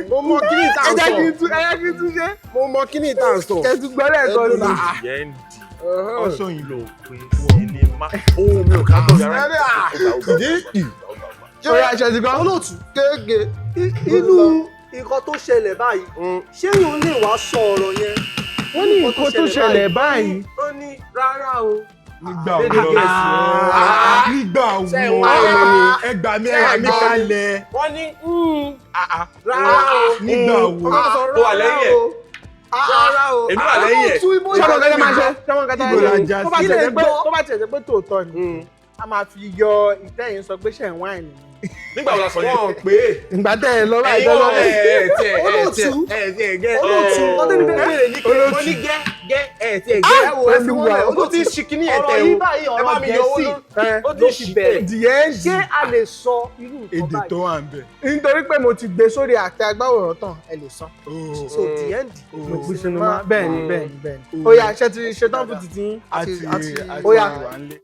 mo mọ kí ni ìta ń sọ. ẹ jẹ́ kí n tún ṣe. mo mọ kí ni ìta ń sọ. ẹ tún gbọ́ lẹ́ẹ̀kan sí. yẹn ń di ọ̀ṣọ́ yìí lọ. sinimá ohun mi ò ká tó yàrá ó yá aṣọ ti gan. olóòtú kéèké inú nǹkan tó ṣẹlẹ̀ báyìí ṣé yóò lè wá sọ ọ̀rọ̀ yẹn. wọ́n ní nǹkan tó ṣẹlẹ̀ báyìí. ó ní rárá o. nígbà wo Lédè Gẹ̀ẹ́sì. nígbà wo ẹgbà mi kalẹ̀. wọ́n ní rárá o. nígbà wo tó wà lẹ́yìn ẹ̀ rárá o. èmi wà lẹ́yìn ẹ̀ ṣọ́mọ kẹta máa ṣe ṣọ́mọ kẹta Ibo la já sí. tó bá tiẹ̀ jẹ́ pé tòótọ́ ni a máa fi yọ ìtẹ́yìn sọ pé ṣe ń wáìnì. nígbà wo la sọ yẹn ìgbà tẹ́ ẹ lọ báyìí ẹ̀yin lọ́wọ́. olóòtú ọdún mi bẹ́ẹ̀ bẹ̀rẹ̀ ní kí wọ́n ní gẹ́ ẹ wo ẹ fi wọlé o ti ṣì kíní ẹ̀ tẹ̀ o ẹ bá mi yọ owó ó ti ṣì bẹ̀rẹ̀. ṣé a lè sọ irú nǹkan èdè tó wà ń bẹ̀. nítorí pé mo ti gbé sórí àtẹ agbáwòrán tán ẹ lè sọ. so the end. mo gbé sínú ma bẹ́ẹ̀ ni ó yá ṣe ti ṣetán fún títí àti ó yá. wà ń lé.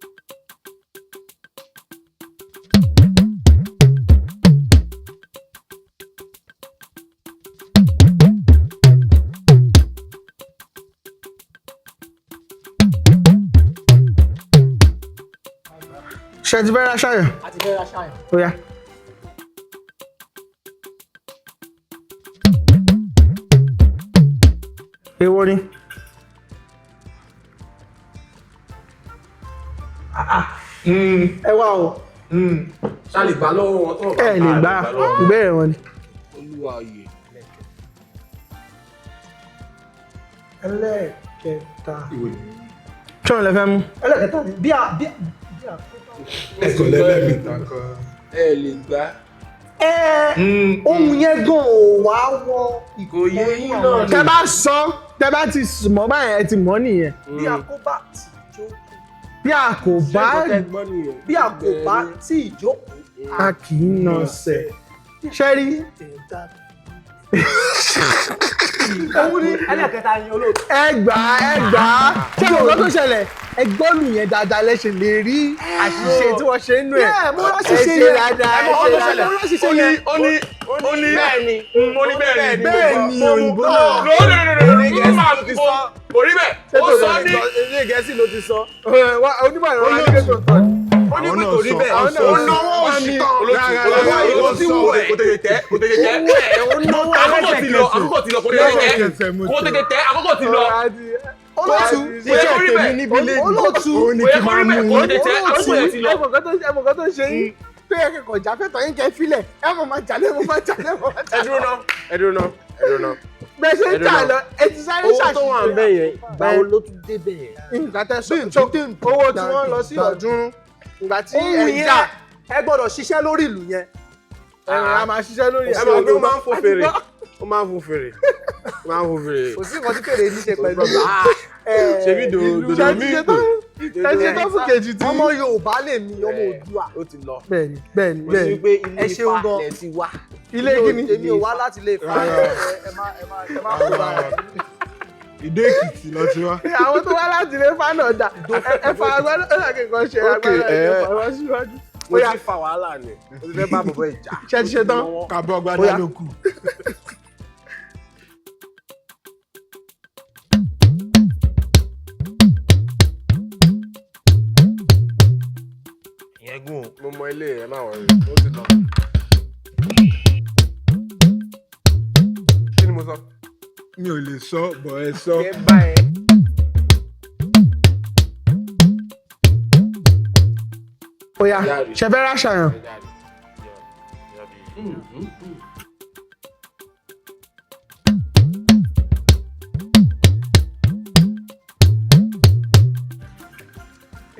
ṣe ti fẹ́ ra ṣáyàn. àti fẹ́ ra ṣáyàn. ó yá. èwo ni. ẹ wá o. ṣáà lè gbà lọ́wọ́ wọn tó. ẹ lè gbà ìbéèrè wọn ni. olúwa oyè. ẹlẹ́ẹ̀kẹta. ṣé wọn lè fẹ́ mú. ẹlẹ́ẹ̀kẹta ni bí a ẹ̀kọ́ lẹ́lẹ́mìta kan. ẹ lè gbà. ohun yẹn gan ò wá wọ ìkòyè yín náà. tẹ bá sọ tẹ bá ti mọ̀ báyẹn ẹ ti mọ̀ nìyẹn. bí a kò bá tí ìjókòó. bí a kò bá bí a kò bá tí ìjókòó. a kì í nà ọsẹ ṣẹ́rí. òun ni ẹlẹ́ẹ̀kẹta ni olóòtú. ẹ gbà ṣé mo kọ́ tó ṣẹlẹ̀ ẹ gbọ́nù yẹn dáadáa lẹ́sẹ̀ lè rí àṣìṣe tí wọ́n ṣe nínú ẹ̀. mo rán ṣiṣe yẹn dáadáa mo rán ṣiṣe yẹn. ó ní bẹ́ẹ̀ ni òyìnbó náà. kò rí bẹ́ẹ̀ ó sọ ní ilé Gẹ̀ẹ́sì ló ti sọ. onímọ̀ ìrọ̀ wá ní tó tọ́ ni. ó ní pé kò rí bẹ́ẹ̀ ó náwó òṣì olóòtú tí wù ẹ̀ kò tètè tẹ́ àkókò ti lọ kò tètè tẹ́ àkókò ti lọ. olóòtú iṣẹ́ tèmi níbi ilé olóòtú òun ni kí n máa mú kò tètè tẹ́ àkókò yẹn ti lọ. ẹ̀mọ̀gán tó ṣe yín tó yẹ kẹ́kọ̀ọ́ jáfẹ́tọ̀ yín kẹ́ filẹ̀ ẹ̀ mọ̀ máa jalè mọ̀ máa jalè mọ̀ máa ẹ jalè. dúró náà. bẹ́ẹ̀ ṣe ń jà lọ ẹ ti sáré owó tó wà ń ṣàṣìṣe. bẹ̀ yẹn ìgbà wo ló tún dé bẹ̀ yẹn. nǹkan tẹ sọ owó tí wọ́n lọ sí ọ̀ọ́dúnrún ìgbà tí ohun ẹ yẹn jà ẹ gbọ́dọ̀ ṣiṣẹ́ lórí ìlú yẹn. ẹ̀rìn a máa ṣiṣẹ́ lórí ẹ mọ̀ pé ó máa ń fún fèrè. ó máa ń fún fèrè. kò sí nǹkan tí fèrè ní ṣe pẹ̀lú. ṣebí dòdò mí ìgbò. ẹ ṣe tó fún kejì tí. ọmọ Yorùbá lè mi ọmọ Oòduà. ó ti lọ. bẹ́ẹ̀ni bẹ́ẹ̀ni mo ti rí pé ẹ ilé ṣeun Ifá gan. lẹ ti wá. ilé kíni. èmi ò wá láti ilé Ifá. ẹ má kó bára. Ìdó Èkìtì lọ sí wa. àwọn tó wá láti ilé fánà ọjà ẹ fa agbára ó dà kíkan ṣe agbára ìjọba wá síwájú. mo ti fa wàhálà ni mo ti fẹ́ bá bọ̀bọ̀ ìjà. ṣe ti ṣe tán. Kàbọ̀ gbadá ló kù. ìyẹn gùn mo mọ ilé ẹ má wọrí ó ti lọ. kí ni mo sọ. Mi ò lè sọ bọ̀ ẹ sọ. kẹ́ bá ẹ. ó yá ṣe fẹ́ ráṣàyàn.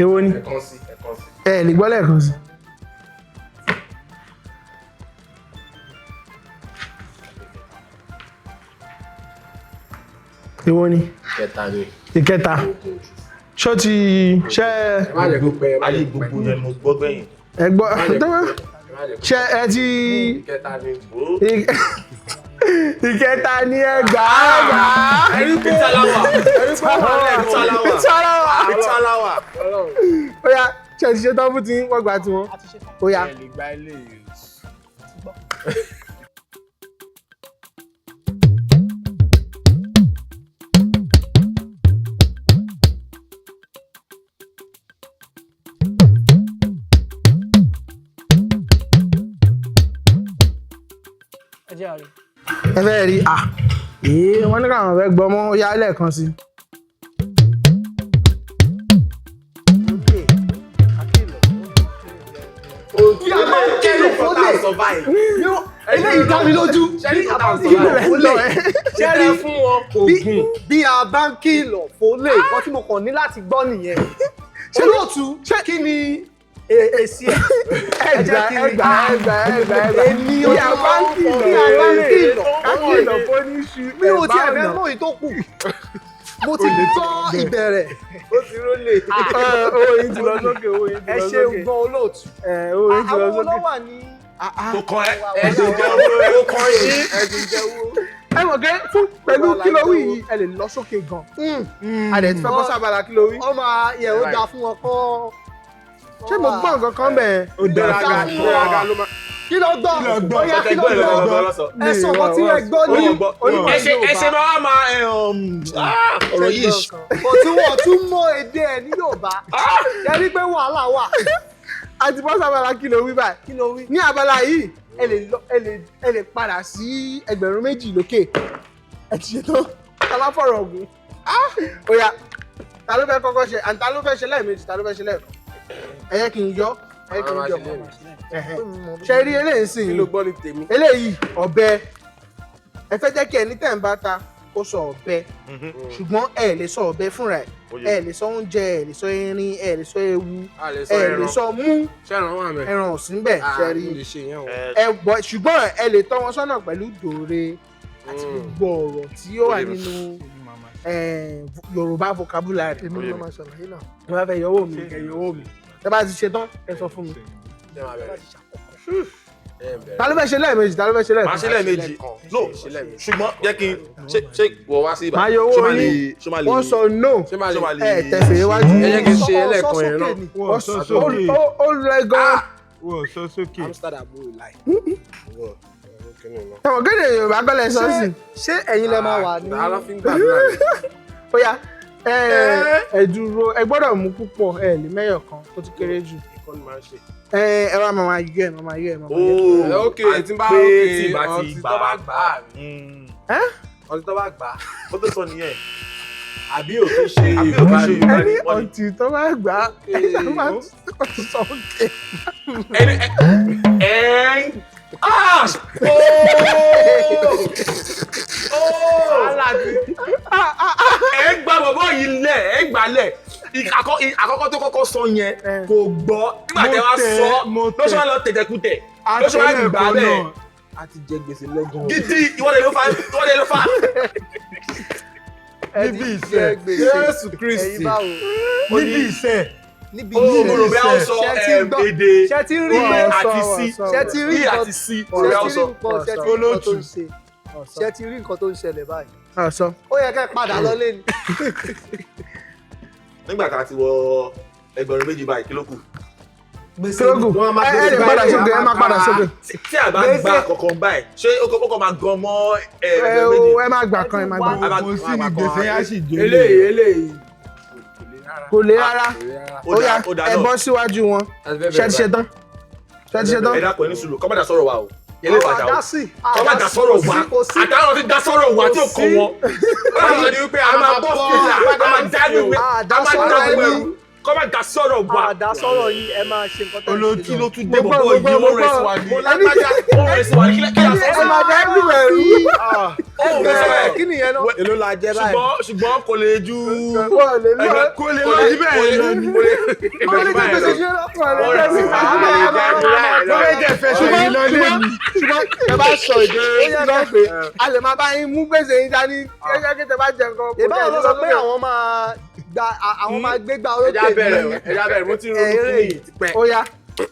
èwo ni ẹ̀kan sí. ẹ lè gbọ́ lẹ́ẹ̀kan sí. èwo ni kẹta ni. ìkẹta ṣó ti ṣe má jẹ́ kó pẹ́ ayé gbogbo yẹn mo gbọ́ gbẹ̀yìn. ẹ gbọ́ ṣe ẹ ti kẹta ni. ìkẹta ni ẹ gbà á. ìtàláwà ìtàláwà. ó yá ṣe ti ṣe tán fún ti wọ́n gbà tí wọ́n. ó yá ẹ lè gba ilé yìí. ẹ fẹ́ rí wọ́n ní káwọn fẹ́ gbọ́ mọ́ yá lẹ́ẹ̀kan sí. Kí a máa ń kẹ́lò fólè. Eléyìí dá mi lójú. Ṣẹ́rí fún wọn ògùn bí a bá ń kìlọ̀ fólè. Wọ́n tí mo kàn ní láti gbọ́ nìyẹn. Ṣé lóòtú kí ni èsì ẹ̀? ẹgbà Èmi ò bá ń kìlọ̀ fóníṣu mi ò tiẹ̀ fẹ́ mọ̀ èyí tó kù. Mo ti gbọ́ ìbẹ̀rẹ̀. ó ti rólè. owó yìí ti lọ sókè Ẹ ṣe gbọ́ olóòtú. owó yìí ti lọ Àwọn sókè. olówà ní. kò kàn ẹ́ ẹ̀sìn jẹ́ owó kàn yín. ẹ mọ̀ kẹ́ fún pẹ̀lú kílówì yìí ẹ lè lọ sókè gan. adẹ̀ ti fẹ́ bọ́ sábàlá kílówì. Ọmọ yẹ ó dáa fún wọn kọ́. ṣé mo gbọ́ nǹkan kan bẹ́ẹ̀. Ó dáa fún wọn. Kí ló gbọ́? Bóyá kí ló gbọ́? Ẹ sọ nǹkan tí ẹ gbọ́ ní onímọ̀ Yorùbá. ẹsẹ̀ máa ọ̀rọ̀ yìí. Kò tí wọ́n tún mọ èdè ẹ̀ ní Yorùbá. Ẹ rí pé wàhálà wà. àti bọ́ sábàlá kílówì báyìí. Kí ló wí? ní abala yìí ẹ lè padà sí ẹgbẹ̀rún méjì lókè. ẹ ti ṣetán aláfọ̀rọ̀ ọ̀gùn. ó yá ta ló fẹ́ kọ́kọ́ ṣe àǹtá ló fẹ́ ṣe lẹ́ẹ̀mejì ta ló fẹ́ ṣe lẹ́ẹ̀kan. ẹ yẹ kí n yọ ṣe rí eléyìí sìn yìí eléyìí ọ̀bẹ ẹ fẹ́ jẹ́ kí ẹni tẹ̀ ń bá ta kó sọ ọ̀bẹ ṣùgbọ́n ẹ lè sọ ọ̀bẹ fúnra ẹ lè sọ oúnjẹ ẹ lè sọ erin ẹ lè sọ ewu ẹ lè sọ mú ẹran ọ̀sìn bẹ́ẹ̀ ṣe rí ṣùgbọ́n ẹ lè tọ́ wọn sọ́nà pẹ̀lú dòre àti gbogbo ọ̀rọ̀ tí ó wà nínú Yorùbá vocabulary. èmi ló máa ṣàlàyé náà. ẹ bá fẹ́ yọwọ́ mi kẹ́ yọwọ́ mi ẹ bá ti ṣe tán ẹ sọ fún mi. ta ló fẹ́ ṣe lẹ́ẹ̀mejì ta ló fẹ́ ṣe lẹ́ẹ̀kan. máa ṣe lẹ́ẹ̀mejì no ṣùgbọ́n jẹ́ kí n ṣe wọ̀ wá sí ibà. máa yọ owó yín wọ́n sọ no ẹ tẹ̀sẹ̀ iwájú. ẹ jẹ́ kí n ṣe ẹlẹ́ẹ̀kan yẹn náà. Wọ́n sọ sókè. ó lẹ gan. Wọ́n sọ sókè. ẹ̀wọ̀n kéde Yorùbá gbọ́dọ̀ sọ sí. Ṣé ẹ̀yin lẹ máa wà ní. ó yá ẹ dúró ẹ gbọ́dọ̀ mú púpọ̀ ẹ lè mẹ́yọ̀ kan tó ti kéré jù. ẹ wá máa yọ ẹ máa yọ ẹ máa yọ. ok tí bá ọtí tó bá gbà á. Ọtí tó bá gbà á. ó tó sọ nìyẹn. àbí ò tó ṣe Yorùbá ẹni ọtí tó bá gbà á ẹ máa sọ òkè. ẹ gba bọ̀bọ̀ yìí lẹ̀ ẹ gbà lẹ̀ àkọ́kọ́ tó kọ́kọ́ sọ yẹn kò gbọ́ nígbà tẹ́ wá sọ ló ṣe wá lọ tẹ̀tẹ̀kùtẹ̀ ló ṣe wá gbà bẹ́ẹ̀. A ti jẹ gbèsè lọ́gàn. gidi ìwọ́de ló fa. Níbi ìṣẹ́ Jésù Kristi. níbi ìṣẹ́. Níbi olùrò bí a sọ èdè ṣe ti rí àti sí ṣe ti rí àti sí bí a sọ. Ṣe ti rí nǹkan tó ń ṣẹlẹ̀ báyìí. ọ̀sán. Ó yẹ kẹ́ padà lọlé ni. nígbà tá a ti wọ ẹgbẹ̀rún méjì báyìí kí ló kù. kílógù ẹ lè padà sókè ẹ máa padà sókè. tí a bá gba kankan báyìí ṣé ó kọ́kọ́ máa gan mọ́ ẹgbẹ̀rún méjì. ẹ máa gbà kan ẹ máa gbà kan. Kò sí ní gbèsè yá sì jẹ́. Eléyìí. kò lè rárá ó yá ẹ bọ́ síwájú wọn ṣe ti ṣe tán ṣe ti ṣe tán. ẹ dákun ẹ ní sùúrù kọ́mọ̀dà sọ̀rọ̀ wa o yẹlẹ ìbàdà o kọ́mọ̀dà sọ̀rọ̀ wa àtàwọn ti dá sọ̀rọ̀ wa tí ò kọ́ wọn. ọlọ́run ni wípé a máa bọ́ fìlà a máa dá gbogbo ẹrú kọ́mọ̀dà sọ̀rọ̀ wa. Àdá sọ̀rọ̀ yìí ẹ máa ṣe nǹkan tó ń ṣe. olóòtú ló tún dé bọ̀bọ̀ yìí ó rẹ̀ sí wa ní. mo lágbájá ó rẹ̀ sí wa ní kí a sọ ẹ máa dá everywhere rú. ó rẹ̀ sí wa ní. Kí nìyẹn náà? Èló la jẹ báyìí. ṣùgbọ́n kò lè ju. Kò lè lọ jí bẹ́ẹ̀ lọ ni. ṣùgbọ́n ẹ bá sọ èdè náà pé a lè máa bá yín mú gbèsè yín dání kí tẹ bá jẹ nǹkan. Ìbáwọ̀ ló sọ pé àwọn máa gbégbá orókè ní. ẹja bẹ̀rẹ̀ mo ti ronú kí ni tipẹ́. ó yá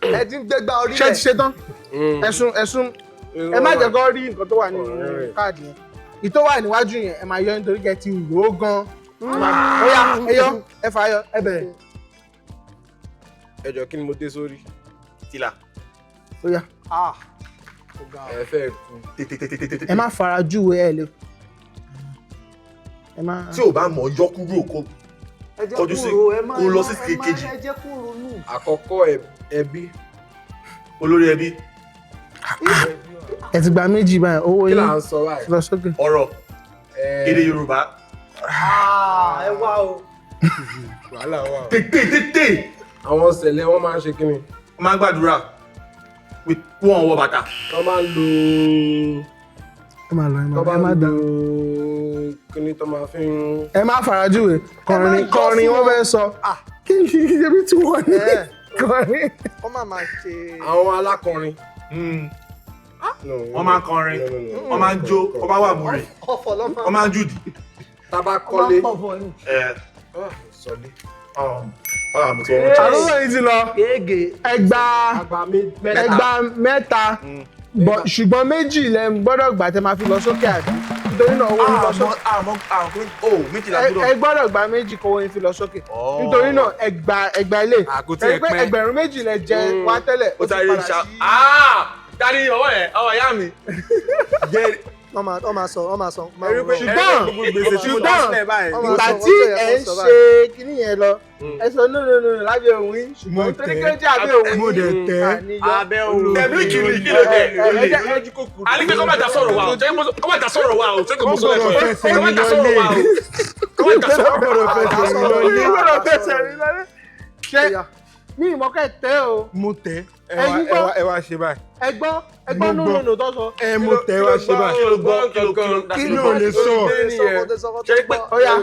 Ẹ ti ń gbégbá orílẹ̀. ṣé ti ṣe tán ẹ̀sùn ẹ má jẹ́ kó rí nǹkan tó wà nínú káàdì yẹn ìtò wà níwájú yẹn ẹ máa yọ nítorí kẹ́ ti rò ó gan. ó yá ẹ yọ ẹ fà yọ ẹ bẹ̀rẹ̀. Ẹ jọ kí ni mo dé sórí? tìlà. ó yá. ẹ fẹ́ kú. ẹ má fara júwe ẹ lè. ẹ má. tí o bá mọ̀ yọ kúrò kọjú sí kó lọ sí kejì. àkọ́kọ́ ẹbí. olórí ẹbí. ẹ ti gba méjì báyìí owó kí yín là ń sọ báyìí. lọ sókè. ọ̀rọ̀ èdè Yorùbá. ẹ wá o. wàhálà wà o. tètè. àwọn ṣẹlẹ̀ wọ́n máa ń ṣe kí ni. wọ́n máa ń gbàdúrà wọ́n wọ bàtà. wọ́n máa ń lo. ẹ má lọ ẹ má wọ́n ẹ má máa ń dà. lo kíní tó máa fi ń. ẹ má fara júwe kọrin wọ́n fẹ́ sọ kí n ṣe bí tí wọ́n ní kọrin. wọ́n máa ṣe. àwọn alákọrin. wọ́n máa ń kọrin wọ́n máa ń jó wọ́n máa wà múre ọ̀fọ̀ lọ́mọ. wọ́n máa ń jùdì. tabakọ́lé. sọlé. àmì tí wọ́n ń àlọ́ yìí ti lọ gègé. ẹgbà mẹ́ta ṣùgbọ́n méjì lẹ gbọ́dọ̀ gbà tẹ máa fi lọ sókè àbí nítorí náà owó yín lọ sókè. méjìlá ẹ gbọ́dọ̀ gba méjì kó owó yín fi lọ sókè nítorí náà ẹgbà ilé ẹ pé ẹgbẹ̀rún méjì lẹ jẹ wá tẹ́lẹ̀ ó ti padà sí. dání ọwọ́ ẹ̀ ọwọ́ ìyá mi. wọ́n máa sọ. ṣùgbọ́n ìgbà tí ẹ ń ṣe kíní yẹn lọ ẹ sọ no lábẹ́ òun yín ṣùgbọ́n nítorí kéjì abẹ́ òun yín mo dẹ̀ tẹ́. abẹ́ òun ẹ̀mí kìlì kí ló dé. alike kọ́ bá ta sọ̀rọ̀ wa o kọ́ bá ta sọ̀rọ̀ wa o ṣé kò mọ̀ sọ̀rọ̀ ẹ̀ kọ́ bá ta sọ̀rọ̀ wa o kọ́ bá ta sọ̀rọ̀ wa o. gbọ́dọ̀ fẹsẹ̀ rí lọ́lẹ́. ṣé mi ìmọ̀kẹ́ tẹ́ o. mo tẹ́ ẹ wá ṣe báyìí. ẹgbọ́n nínú tó sọ. mo tẹ́ ẹ wá ṣe báyìí. kí ló lè sọ. ṣe pé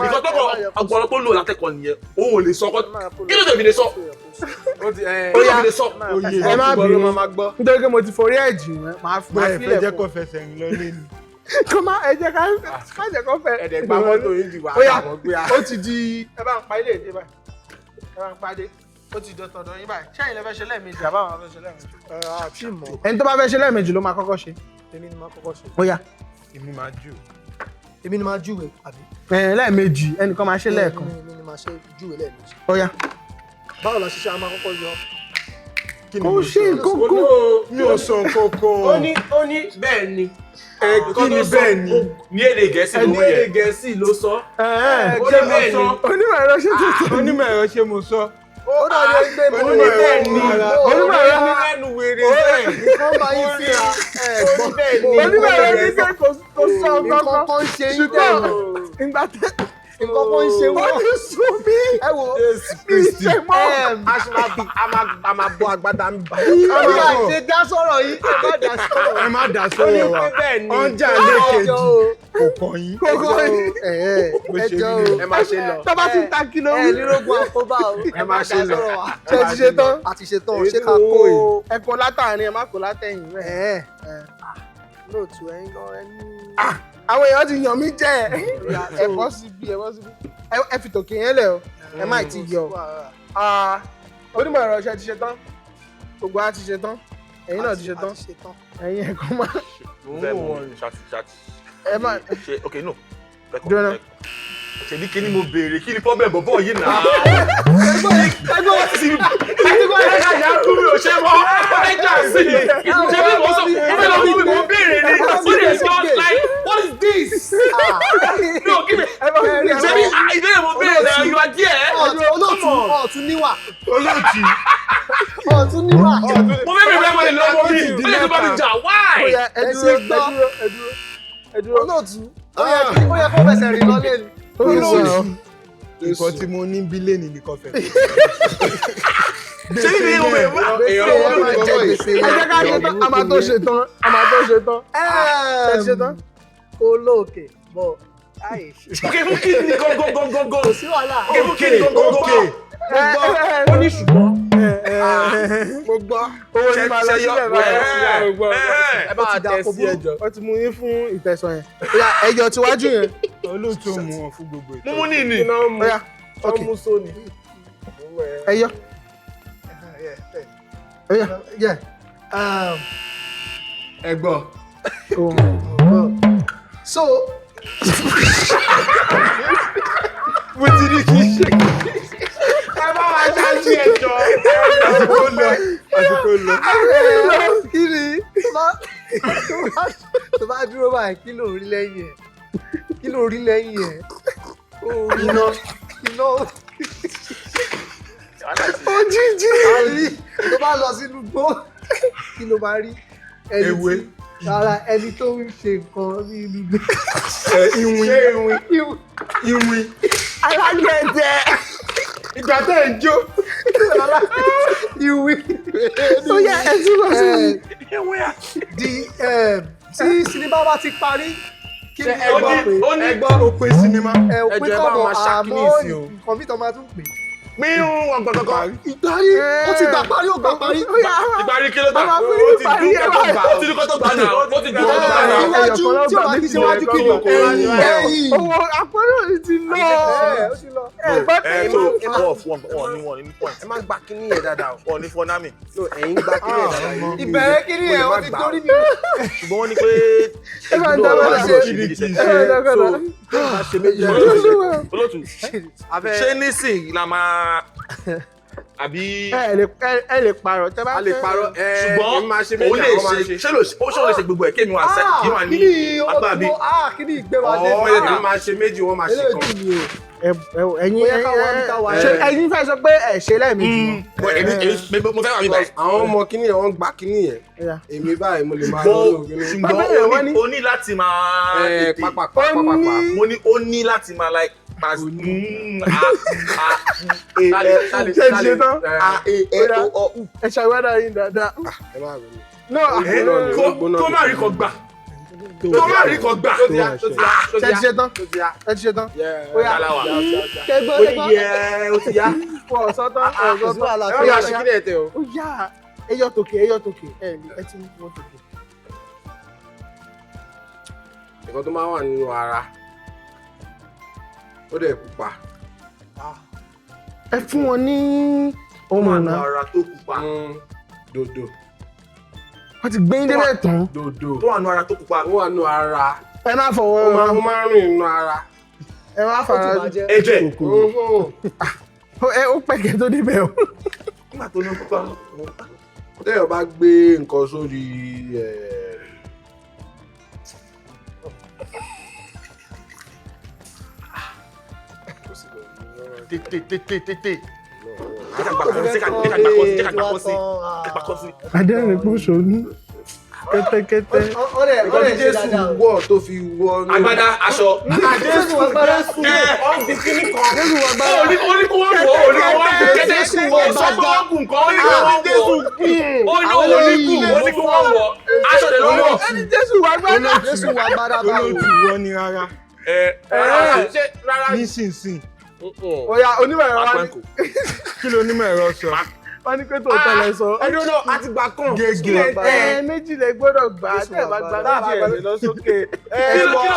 ìfọ́ tọkọ ọ̀pọ̀lọpọ̀ lò látẹ̀kọ̀ nìyẹn òun ò lè sọ kí ló tẹ̀bi lè sọ. ẹ má bínú nítorí pé mo ti forí ẹ̀ jì wọ́n máa fi bẹ́ẹ̀ sílẹ̀ fẹ́ jẹ́ fún kó fẹsẹ̀ rìn lọ lẹ́nu. kó má ẹ jẹ́ ká jẹ́ kó fẹ́. ẹ̀dẹ̀ gba mọ́tò yìí jù wá. ó ti di ẹ bá ń pa ilé ìdè báyìí ẹ bá ń padé ó ti dọ̀tọ̀dọ̀ yín báyìí ṣẹ́yìn lè fẹ́ ṣe lẹ́ẹ̀mejì àbáwọn fẹ́ ṣe lẹ́ẹ̀mejì. àti mọ̀. ẹni tó bá fẹ́ ṣe lẹ́ẹ̀mejì ló máa kọ́kọ́ ṣe. èmi ni máa kọ́kọ́ ṣe. ó yá. èmi máa jù. èmi ni máa júwe àbí. lẹ́ẹ̀mejì ẹnìkan máa ṣe lẹ́ẹ̀kan. èmi ni máa ṣe júwe lẹ́ẹ̀mejì. ó yá. báwo la ṣiṣẹ́ a máa kọ́kọ́ yọ. kò ṣe kókó. mi ò sọ kókó. ó ní bẹ́ẹ̀ ni. kí ni bẹ́ẹ̀ ni. ní èdè Gẹ̀ẹ́sì ló wúyẹ. èdè Gẹ̀ẹ́sì ló sọ. ó ní bẹ́ẹ̀ ni. onímọ̀ ẹ̀rọ ṣe tó tó. onímọ̀ ẹ̀rọ ṣe mo sọ. ó dàbí ẹgbẹ́ mi. ó ní bẹ́ẹ̀ ni. onímọ̀ ẹ̀rọ ní lẹ́nu wèrè bẹ́ẹ̀. nǹkan máa yín fíra. ó ní bẹ́ẹ̀ ni. onímọ̀ ẹ̀rọ ní pé kò sọ nǹkan kankan kan ṣe yín ṣùgbọ́n tẹ̀. ìgbà tẹ́ nǹkan kan ṣe ó wọ́n. ti sún mí. ẹ wo ìṣe mọ́. a máa bọ agbádá ń bá. ọmọ àti dá sọ̀rọ̀ yìí ẹ má dá sọ̀rọ̀. ẹ má dá sọ̀rọ̀ wa. bẹ́ẹ̀ ni. ọjà lẹ́kẹ̀jì kò kàn yín. ẹjọ́ o ẹ máa ṣe lọ. tó bá ti ń ta kìlọ̀ ẹ nírógun àkóbá o. ẹ máa ṣe lọ. ṣe ti ṣe tán. a ti ṣe tán ṣé ká kó e. ẹ kó látàrin ẹ má kó látẹ̀yìn rẹ̀. lóòtú ẹyin gan ẹni. àwọn èèyàn ti yàn mí jẹ ẹ bọ́ síbi ẹ fi tòkè yẹn lẹ̀ o ẹ má ti yọ onímọ̀ ẹ̀rọ ṣe ti ṣe tán gbogbo á ti ṣe tán ẹ̀yin náà ti ṣe tán ẹ̀yin ẹ̀kọ́ máa ẹ má ok no dúró ṣèbí kí ni mo béèrè kí ni problem bọ̀bọ̀ yìí nà. ẹgbẹ́ wọn ti sì ẹgbẹ́ ẹ̀ka ìyá kúrò ò ṣe mọ́ ẹja sí i ṣe bí mo sọ fún mi lọ́wọ́ mo béèrè ni what is your like what is this. no kí ni ṣe bí ìbéèrè mo béèrè na you are there. olóòtú ọ̀tún níwà. olóòtú. ọ̀tún níwà. mo béèrè bẹ́ẹ̀ mo lè lọ́wọ́ mi ó lè tó bá mi jà why. ẹ dúró olóòtú ó yẹ kó fẹsẹ̀ rìn lọ́lé ni. nǹkan tí mo ní bílẹ̀ ní nìkan fẹ́. ṣé ní ìwé ìwé èèyàn wọn máa jẹ gbèsè ẹ jẹ́ ká ṣe tán a máa tó ṣe tán ṣe ti ṣe tán. olóòkè bọ̀ àìṣe. ok mú kí ni gangan kò sí wàhálà. ok mú kí ni gangan. ó ní ṣùgbọ́n. mo gbọ́. owó ní máa lọ sílẹ̀ báyìí ẹ bá tẹ sí ẹjọ́. ó ti mú yín fún ìtẹ̀sán yẹn ẹjọ́ tíwájú yẹn. olóòtú mú wọn fún gbogbo ìtọ́. mú ní ní. Ọya, ok. ọmú sóni. ẹyọ. Ọya. ẹ gbọ́. so mo ti ní kí n ṣe. ẹ bá wa ṣáájú ẹjọ́. àsìkò lọ. kí ni tó bá dúró báyìí kí ló rí lẹ́yìn ẹ̀ kí ló rí lẹ́yìn ẹ̀ iná òjijì àrí tó bá lọ sínú gbó kí ló máa rí ewé ẹni tó ń ṣe nǹkan ní inú gbó ìwìn alágbẹ̀dẹ ìgbà tẹ́ ń jó ìwé ó yẹ ẹtí lọ sí di tí sinimá bá ti parí kí ni ẹgbọ́ òpin sinimá òpin kọ̀bọ̀ àmọ́ nǹkan bí tọ́ máa tún pè pín wọn gbọ̀gbọ̀gbọ̀. ìparí ó ti gbà parí ó gbà parí. ìparí kí ló gbà ó ti dún kó tó gbà náà ó ti dún kó tó gbà náà. iwájú tí o bá ti ṣe wájú kí ni òkú ẹ̀yìn. owó àpérò yìí ti lọ. ẹ má gba kíní yẹn dáadáa ọ̀ ní fọ́námì. ẹ̀yin gba kíní yẹn dáadáa. ìbẹ̀rẹ̀ kíní yẹn ó ti torí mi. ṣùgbọ́n wọ́n ní pé ẹ máa ń dábàá ṣe olótù ṣé nísìnyí la máa àbí. ẹ lè parọ́ tẹ́ bá fẹ́. a lè parọ́ ṣùgbọ́n òun lè ṣe ṣé lè ṣe gbogbo ẹ̀ kéèmí wà sẹ́ kí wà ní agbábí. kíní ìgbéwà dé. wọ́n máa ṣe méjì wọ́n máa ṣe kan. ẹ̀yin fẹ́ sọ pé ẹ ṣe lẹ́ẹ̀mejì. mo fẹ́ wà mí báyìí. àwọn ọmọ kíní yẹn wọ́n gbá kíní yẹn èmi báyìí mo lè máa lọ ṣùgbọ́n o ní láti máa pápápá mo ní o ní láti máa like ẹ ṣàwádà yín dáadáa. kó má rí kan gbà kó má rí kan gbà. ẹ ti ṣe tán ó yá kẹgbọn ó ti yá. ọ̀sọ́tán ó yá ṣe kí ni ẹ̀ tẹ̀ o. ó yá ẹyọ tòkè ẹ ti mú tòkè. nǹkan tó máa wà nínú ara ó dẹ̀ pupa. ẹ fún wọn ní ohun ọ̀nà ara tó pupa. Dòdò. wọ́n ti gbé yín débẹ̀ tán. Dòdò. tó wà nù ara tó pupa. ó wà nù ara. ẹ má fọwọ́ ó máa ń rìn nínú ara. ẹ má fara ẹ̀jẹ̀. ó pẹ̀kẹ́ tó débẹ̀ o. nígbà tó ní pupa. téèyàn bá gbé nǹkan sórí adẹ́rìn pọ̀ṣọ́nù kẹ́tẹ́kẹ́tẹ́. ọ̀rẹ́ Jésù wọ̀ tó fi wọ. agbádá aṣọ. Jésù agbára sùn. ọ̀gbìn kíní kan. Jésù agbára. oníkó wọ́n wọ̀ oníkó wọ́n wọ̀ kẹ́tẹ́ sùn wọ̀ sọ́kọ́ ọ̀gùn kan oníkó wọ́n wọ̀ oníkó wọ́n wọ̀ aṣọ lè lọ́wọ́. Jésù agbára. Jésù agbára báwo. olóòtú wọ́n ní rárá rárá. nísinsìnyí Oya onímọ̀ ẹ̀rọ wa ní. kí ló onímọ̀ ẹ̀rọ sọ. wọ́n ní pé tó tẹ̀lé sọ. ẹdun náà a ti gbà kàn. gègé méjì lè gbọ́dọ̀ gbà á tẹ̀ bá gba méjì ẹ̀ lè lọ sókè.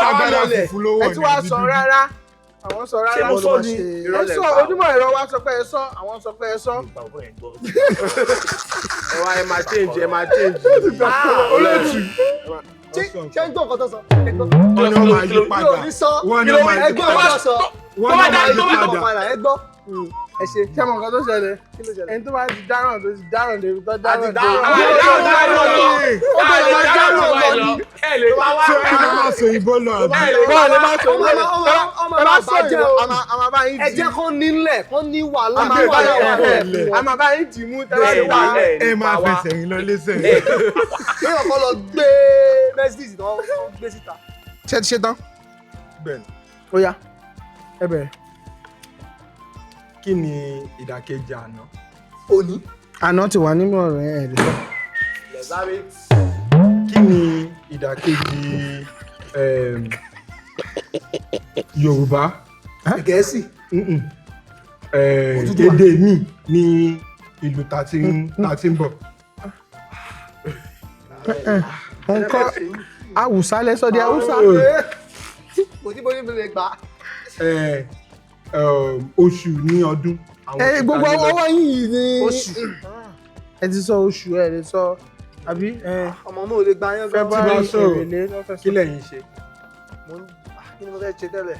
agbára funfun ló wọ̀ ẹ tí wàá sọ rárá àwọn sọ rárá. ṣé mo sọ ni. ẹ sọ onímọ̀ ẹ̀rọ wa sọ pé ẹ sọ àwọn sọ pé ẹ sọ. ẹ wá ẹ máa change olóòtú. ṣé ń gbọ́ nǹkan tó sọ. wọ́n ní wọ́n máa yí padà yóò ní sọ wọ́n ní wọ́n máa yí ẹgbẹ́ ọ̀rọ̀ sọ wọ́n ní wọ́n máa yí padà. ẹ gbọ́ ẹ ṣe. ṣé mo nǹkan tó ṣẹlẹ̀ ẹni tó bá ti dáràn tó ti dáràn débi tó dáràn dé. ẹ lè wá wá. ṣé ẹ máa sọ ìbọn lọ àbí. bọ́ọ̀ lè má sọ ìwé ọmọ ẹ má bá sọ bàjẹ́ ìwé o àmà bá yín ẹ dì jẹ́ kó nílẹ̀ kó ní wàhálà àmà kó bá wàhálà wà yín àmà bá yín dì mú tẹ́lẹ̀ wá. ẹ máa fẹsẹ̀ rìn lọ lẹ́sẹ̀. pé ọkọ lọ gbé Mercedes tó gbé síta. ṣé ti ṣe tán. bẹ́ẹ̀ni ó yá ẹ bẹ̀rẹ̀. kí ni ìdàkejì àná. òní. àná ti wà nínú ọ̀rọ̀ ẹ̀ lè sọ. kí ni ìdàkejì Yorùbá. Gẹ̀ẹ́sì. èdè mi ní ìlú tá ti ń bọ̀. nǹkan Haúsá lẹ́sọ̀ di Haúsá. kò tí mo ní mi lè gbà. oṣù ní ọdún. gbogbo ọwọ́ yìí ni oṣù. ẹ ti sọ oṣù ẹ lè sọ àbí. ọmọ mi ò lè gba yẹn gan. tí bá sọ̀rọ̀ kí lẹ́yìn ṣe. kí ni mo fẹ́ ṣe tẹ́lẹ̀.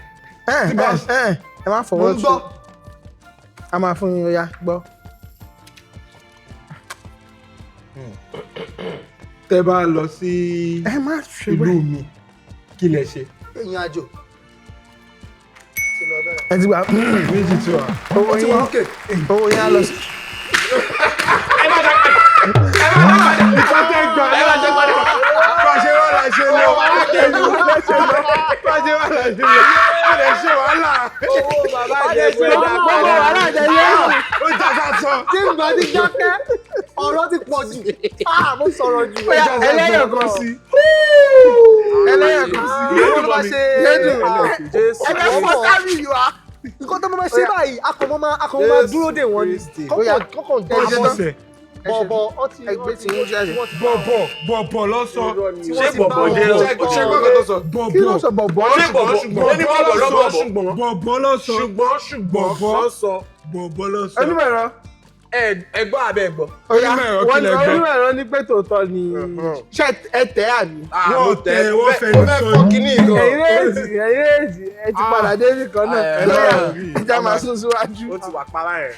ẹ má fọwọ́ mo ń gbọ́. a máa fún yín ó yá gbọ́. tẹ́ bá lọ sí ìlú mi kí lẹ ṣe. ìrìn àjò ẹ ti gbà méjì tí wà. owó yín á lọ sí. ẹ má jẹ́ padà. ìkọ́tẹ́ gbà ẹ má jẹ́ padà. pàṣẹ wà láṣẹ lọ. pàṣẹ wà láṣẹ lọ. ẹ ṣe wàhálà. owó bàbá àjẹgbẹ́ gbogbo wàhálà àjẹyẹ ó jàdá sọ. tí n bá ti dákẹ́ ọ̀rọ̀ ti pọ̀ jù mo sọ̀rọ̀ jù. ẹlẹ́yọ̀ kan sí. ẹlẹ́yọ̀ kan sí. ìwọ ló bá ṣe ẹgbẹ́ fún tábì wa. nǹkan tó máa ṣe báyìí akọ̀mọ́ máa dúró dè wọ́n ni kọ́kàn jẹ́ bọ̀bọ̀ ọtí ẹgbẹ́ tí wọ́n ṣe bọ̀bọ̀ lọ sọ. ṣé bọ̀bọ̀ dé lọ. kí ló sọ bọ̀bọ̀ ṣé bọ̀bọ̀ ṣùgbọ́n ó ní bọ̀bọ̀ lọ́bọ̀ ṣùgbọ́n. bọ̀bọ̀ lọ sọ. ṣùgbọ́n bọ̀bọ̀ sọ. bọ̀bọ̀ lọ sọ. onímọ̀ẹ̀rọ. ẹgbọ́ abẹ́ ẹgbọ́. onímọ̀ẹ̀rọ ní pé tòótọ́ ni ṣé ẹ tẹ́ àmì. wọ́n tẹ wọ́n fẹ́ ní sọ kíní ìgò. ẹ̀yin ẹ ti padà dé nìkan náà ìjà máa sún síwájú. ó ti wà pa báyẹn.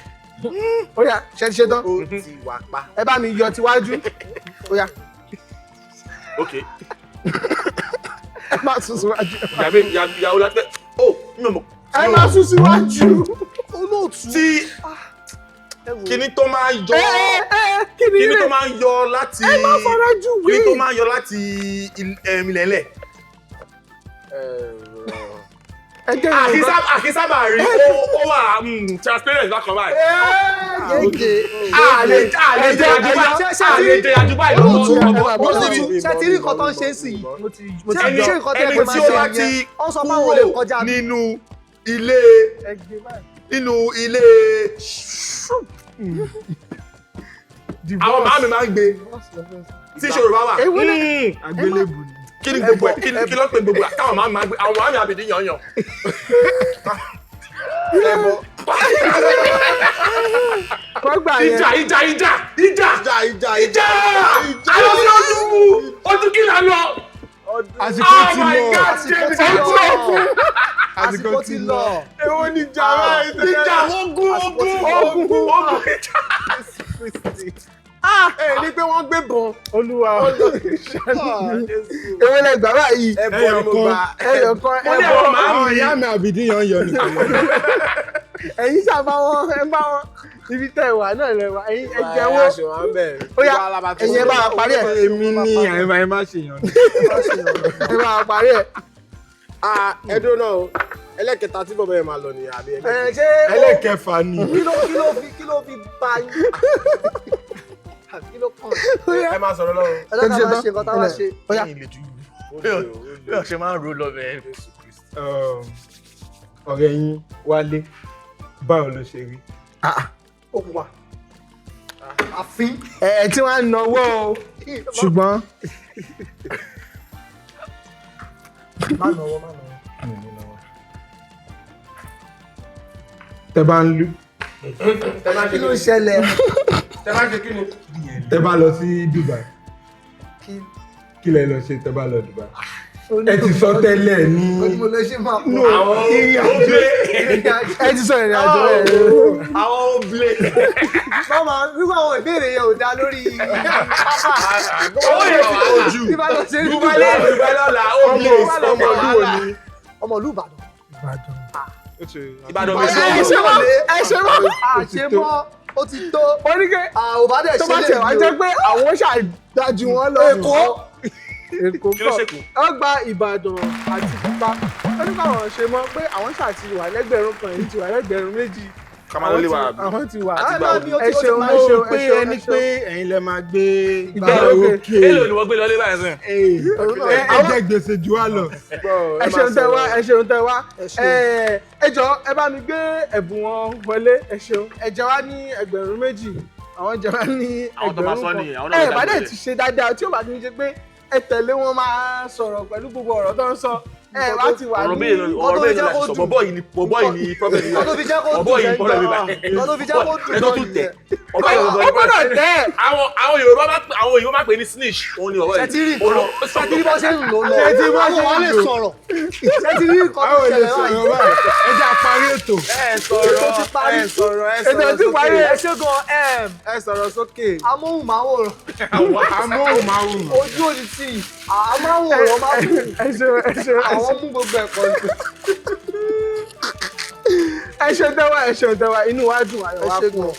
ó yá ṣe ti ṣe tán. ó ti wà pa. ẹ bá mi yọ tiwájú. ó yá ok. ẹ máa sún síwájú. ìyàwó la tẹ ó mi ò mọ̀. ẹ máa sún síwájú. olóòtú tí kíní tó máa yọ kíní tó máa yọ láti ẹ máa fara jù wí. kíní tó máa yọ láti ilẹ̀lẹ̀. àkísábà rí ó wà transparent bákan báyìí. àlejò àjùbá ìlú ṣe ti rí nǹkan tó ń ṣe sí yìí ẹni ṣé nǹkan tó yẹ ẹni kó tí máa ó bá ṣe ti yẹn ó sọ fún àwọn olè kọjá mi. nínú ilé àwọn màá mi máa ń gbé tí ìṣòro bá wà. àgbélébù ni. kí ni gbogbo ẹ kí ló pe gbogbo ẹ káwọn màá mi máa ń gbé àwọn màá mi àbìdí yànyàn. kọ́gbà yẹn. ìjà àwọn tí ó tún mú ojú kí là ń lọ. àsìkò ti lọ. àsìkò ti lọ. èwo ni ìjà báyìí. ìjà ogun ní pé wọ́n gbé bọ̀n. olúwa ewé lẹ gbà báyìí. ẹyọ kan àwọn ìyá mi àbìdí yọ nìkan. ẹ̀yin sábà wọn ẹ bá wọn ibi tẹ wà náà lẹ wà ẹ̀yin ẹ jẹ́wọ́. ó yá ẹ̀yin ẹ bá wa parí ẹ̀. èmi ní àyè má ṣe yàn. ẹ bá wa parí ẹ̀. ẹdún náà ẹlẹ́kẹta tí bọ̀bọ̀ yẹn máa lọ nìyà àbí ẹlẹ́kẹfà ni. kí ló fi bá yín kí ló kàn. ẹ máa sọ̀rọ̀ lọ́wọ́. ẹ lọ́ka máa ṣe nǹkan tá a máa ṣe. ó yá bí o ṣe máa ń ro lọ bẹ́ẹ̀. ọ̀rẹ́ yín Wálé báwo ló ṣe rí. ó wà àfin. ẹ tí wọ́n á náwó o ṣùgbọ́n. má náwó. tẹ bá ń lù. kí ló ń ṣẹlẹ̀. tẹ bá lọ sí Dubai kí lẹ lọ ṣe tẹ bá lọ Dubai. ẹ ti sọ tẹ́lẹ̀ ní. mo lè ṣe máa pọ̀. àwọn oblé ẹ ti sọ ìrìn àjò rẹ. àwọn oblé. mama nígbà àwọn ìbéèrè yẹn ò dá lórí. owó yẹn ti pọ̀ jù. Dubai lọ́la oblé ọmọ ìlú Ìbàdàn. Ìbàdàn mi sọ ẹ ṣe mọ́. àṣemọ́ ó ti tó. oníke àwòbá dẹ̀ tó bá ṣe tẹ̀ wá jẹ́ pé àwọn ṣàdájú wọn lọ. Èkó kí ló ṣe kù. ó gba Ìbàdàn àti Ìpá ó ní káwọn ṣe mọ́ pé àwọn ṣàti wà lẹ́gbẹ̀rún kan èyí ti wà lẹ́gbẹ̀rún méjì. kàmáwó lè wà àwọn ti wà. ẹ ṣeun ẹ ṣeun pé ẹni pé ẹ̀yin lẹ máa gbé ìgbà òkè. èlò ni wọ́n gbé lọ lé báyìí sẹ́yìn. ẹ jẹ gbèsè jù wá lọ. ẹ ṣeun tẹ wá ẹ jọ ẹ bá mi gbé ẹ̀bùn wọn wọlé ẹ ṣeun ẹ jẹ wá ní ẹgbẹ̀rún méjì àwọn jẹ wá ní ẹgbẹ̀rún kan ẹ bá dẹ̀ ti ṣe dáadáa tí ó bá ti ń ṣe pé ẹ tẹ̀lé wọn máa sọ̀rọ̀ pẹ̀lú gbogbo ọ̀rọ̀ tó ń sọ wá ti wà ní ọ̀rọ̀ bẹ́ẹ̀ náà sọ bọ̀bọ̀ yìí ni problem yìí ọdún fi jẹ́ kó bọ̀bọ̀ yìí problem yìí ọdún fi jẹ́ kó ẹ tó tún tẹ̀ ó gbọ́dọ̀ tẹ́ àwọn Yorùbá máa pè ní snitch òun ni ọ̀rọ̀ yìí ṣètìrí bọ́ ṣe ń lò lọ àwọn wọn lè sọ̀rọ̀ ṣètìrí nǹkan tó ṣẹlẹ̀ báyìí ẹ jẹ́ àparí ètò. ètò ti parí ètò ti parí ẹ ṣe gan ẹ sọ̀rọ̀ sókè. amóhùnmáwòrán ojú òdì tí amóhùnmáwòrán máa kú àwọn mú gbogbo ẹ̀kọ́ sí. ẹ ṣe tẹ́wà inú wa dùn ayọ̀ wa kún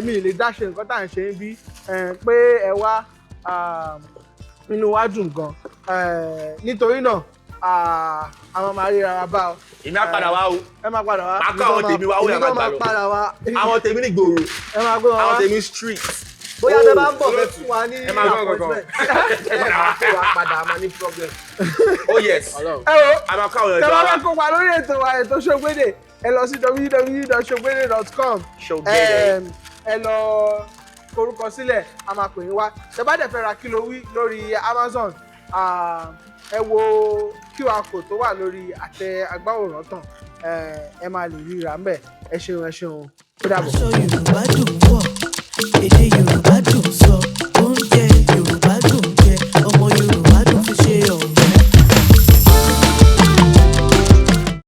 mi lè dáṣe nǹkan tá à ń ṣe ń bí pé ẹ wá inú wa dùn gan nítorí náà àwọn máa ríra wa bá ọ. èmi á padà wá o. ẹ máa padà wá. máa kọ́ àwọn tèmi wá ó yẹ máa gbà lọ. àwọn tèmi ní gbòòrò. ẹ máa gbé wọn wá. àwọn tèmi street. bóyá tẹ bá ń bọ̀ fẹ́ fún wa ní appointment. ẹ padà máa ní problem. oh yes. ẹ wo àmọ́ káwọn tẹ bá fẹ́ kópa lórí ètò ΣoGbédè ẹ lọ sí www.sogbede.com ẹ lọ forúkọ sílẹ̀ a máa pè yín wá tẹ bá dẹ̀ fẹ́ ra kílówí lórí Amazon ẹ wo QR code tó wà lórí àtẹ agbáwòrán tàn ẹ máa lè rí ra ń bẹ̀ ẹ ṣeun ó dàbọ̀. Aṣọ Yorùbá dùn wọ̀, èdè Yorùbá.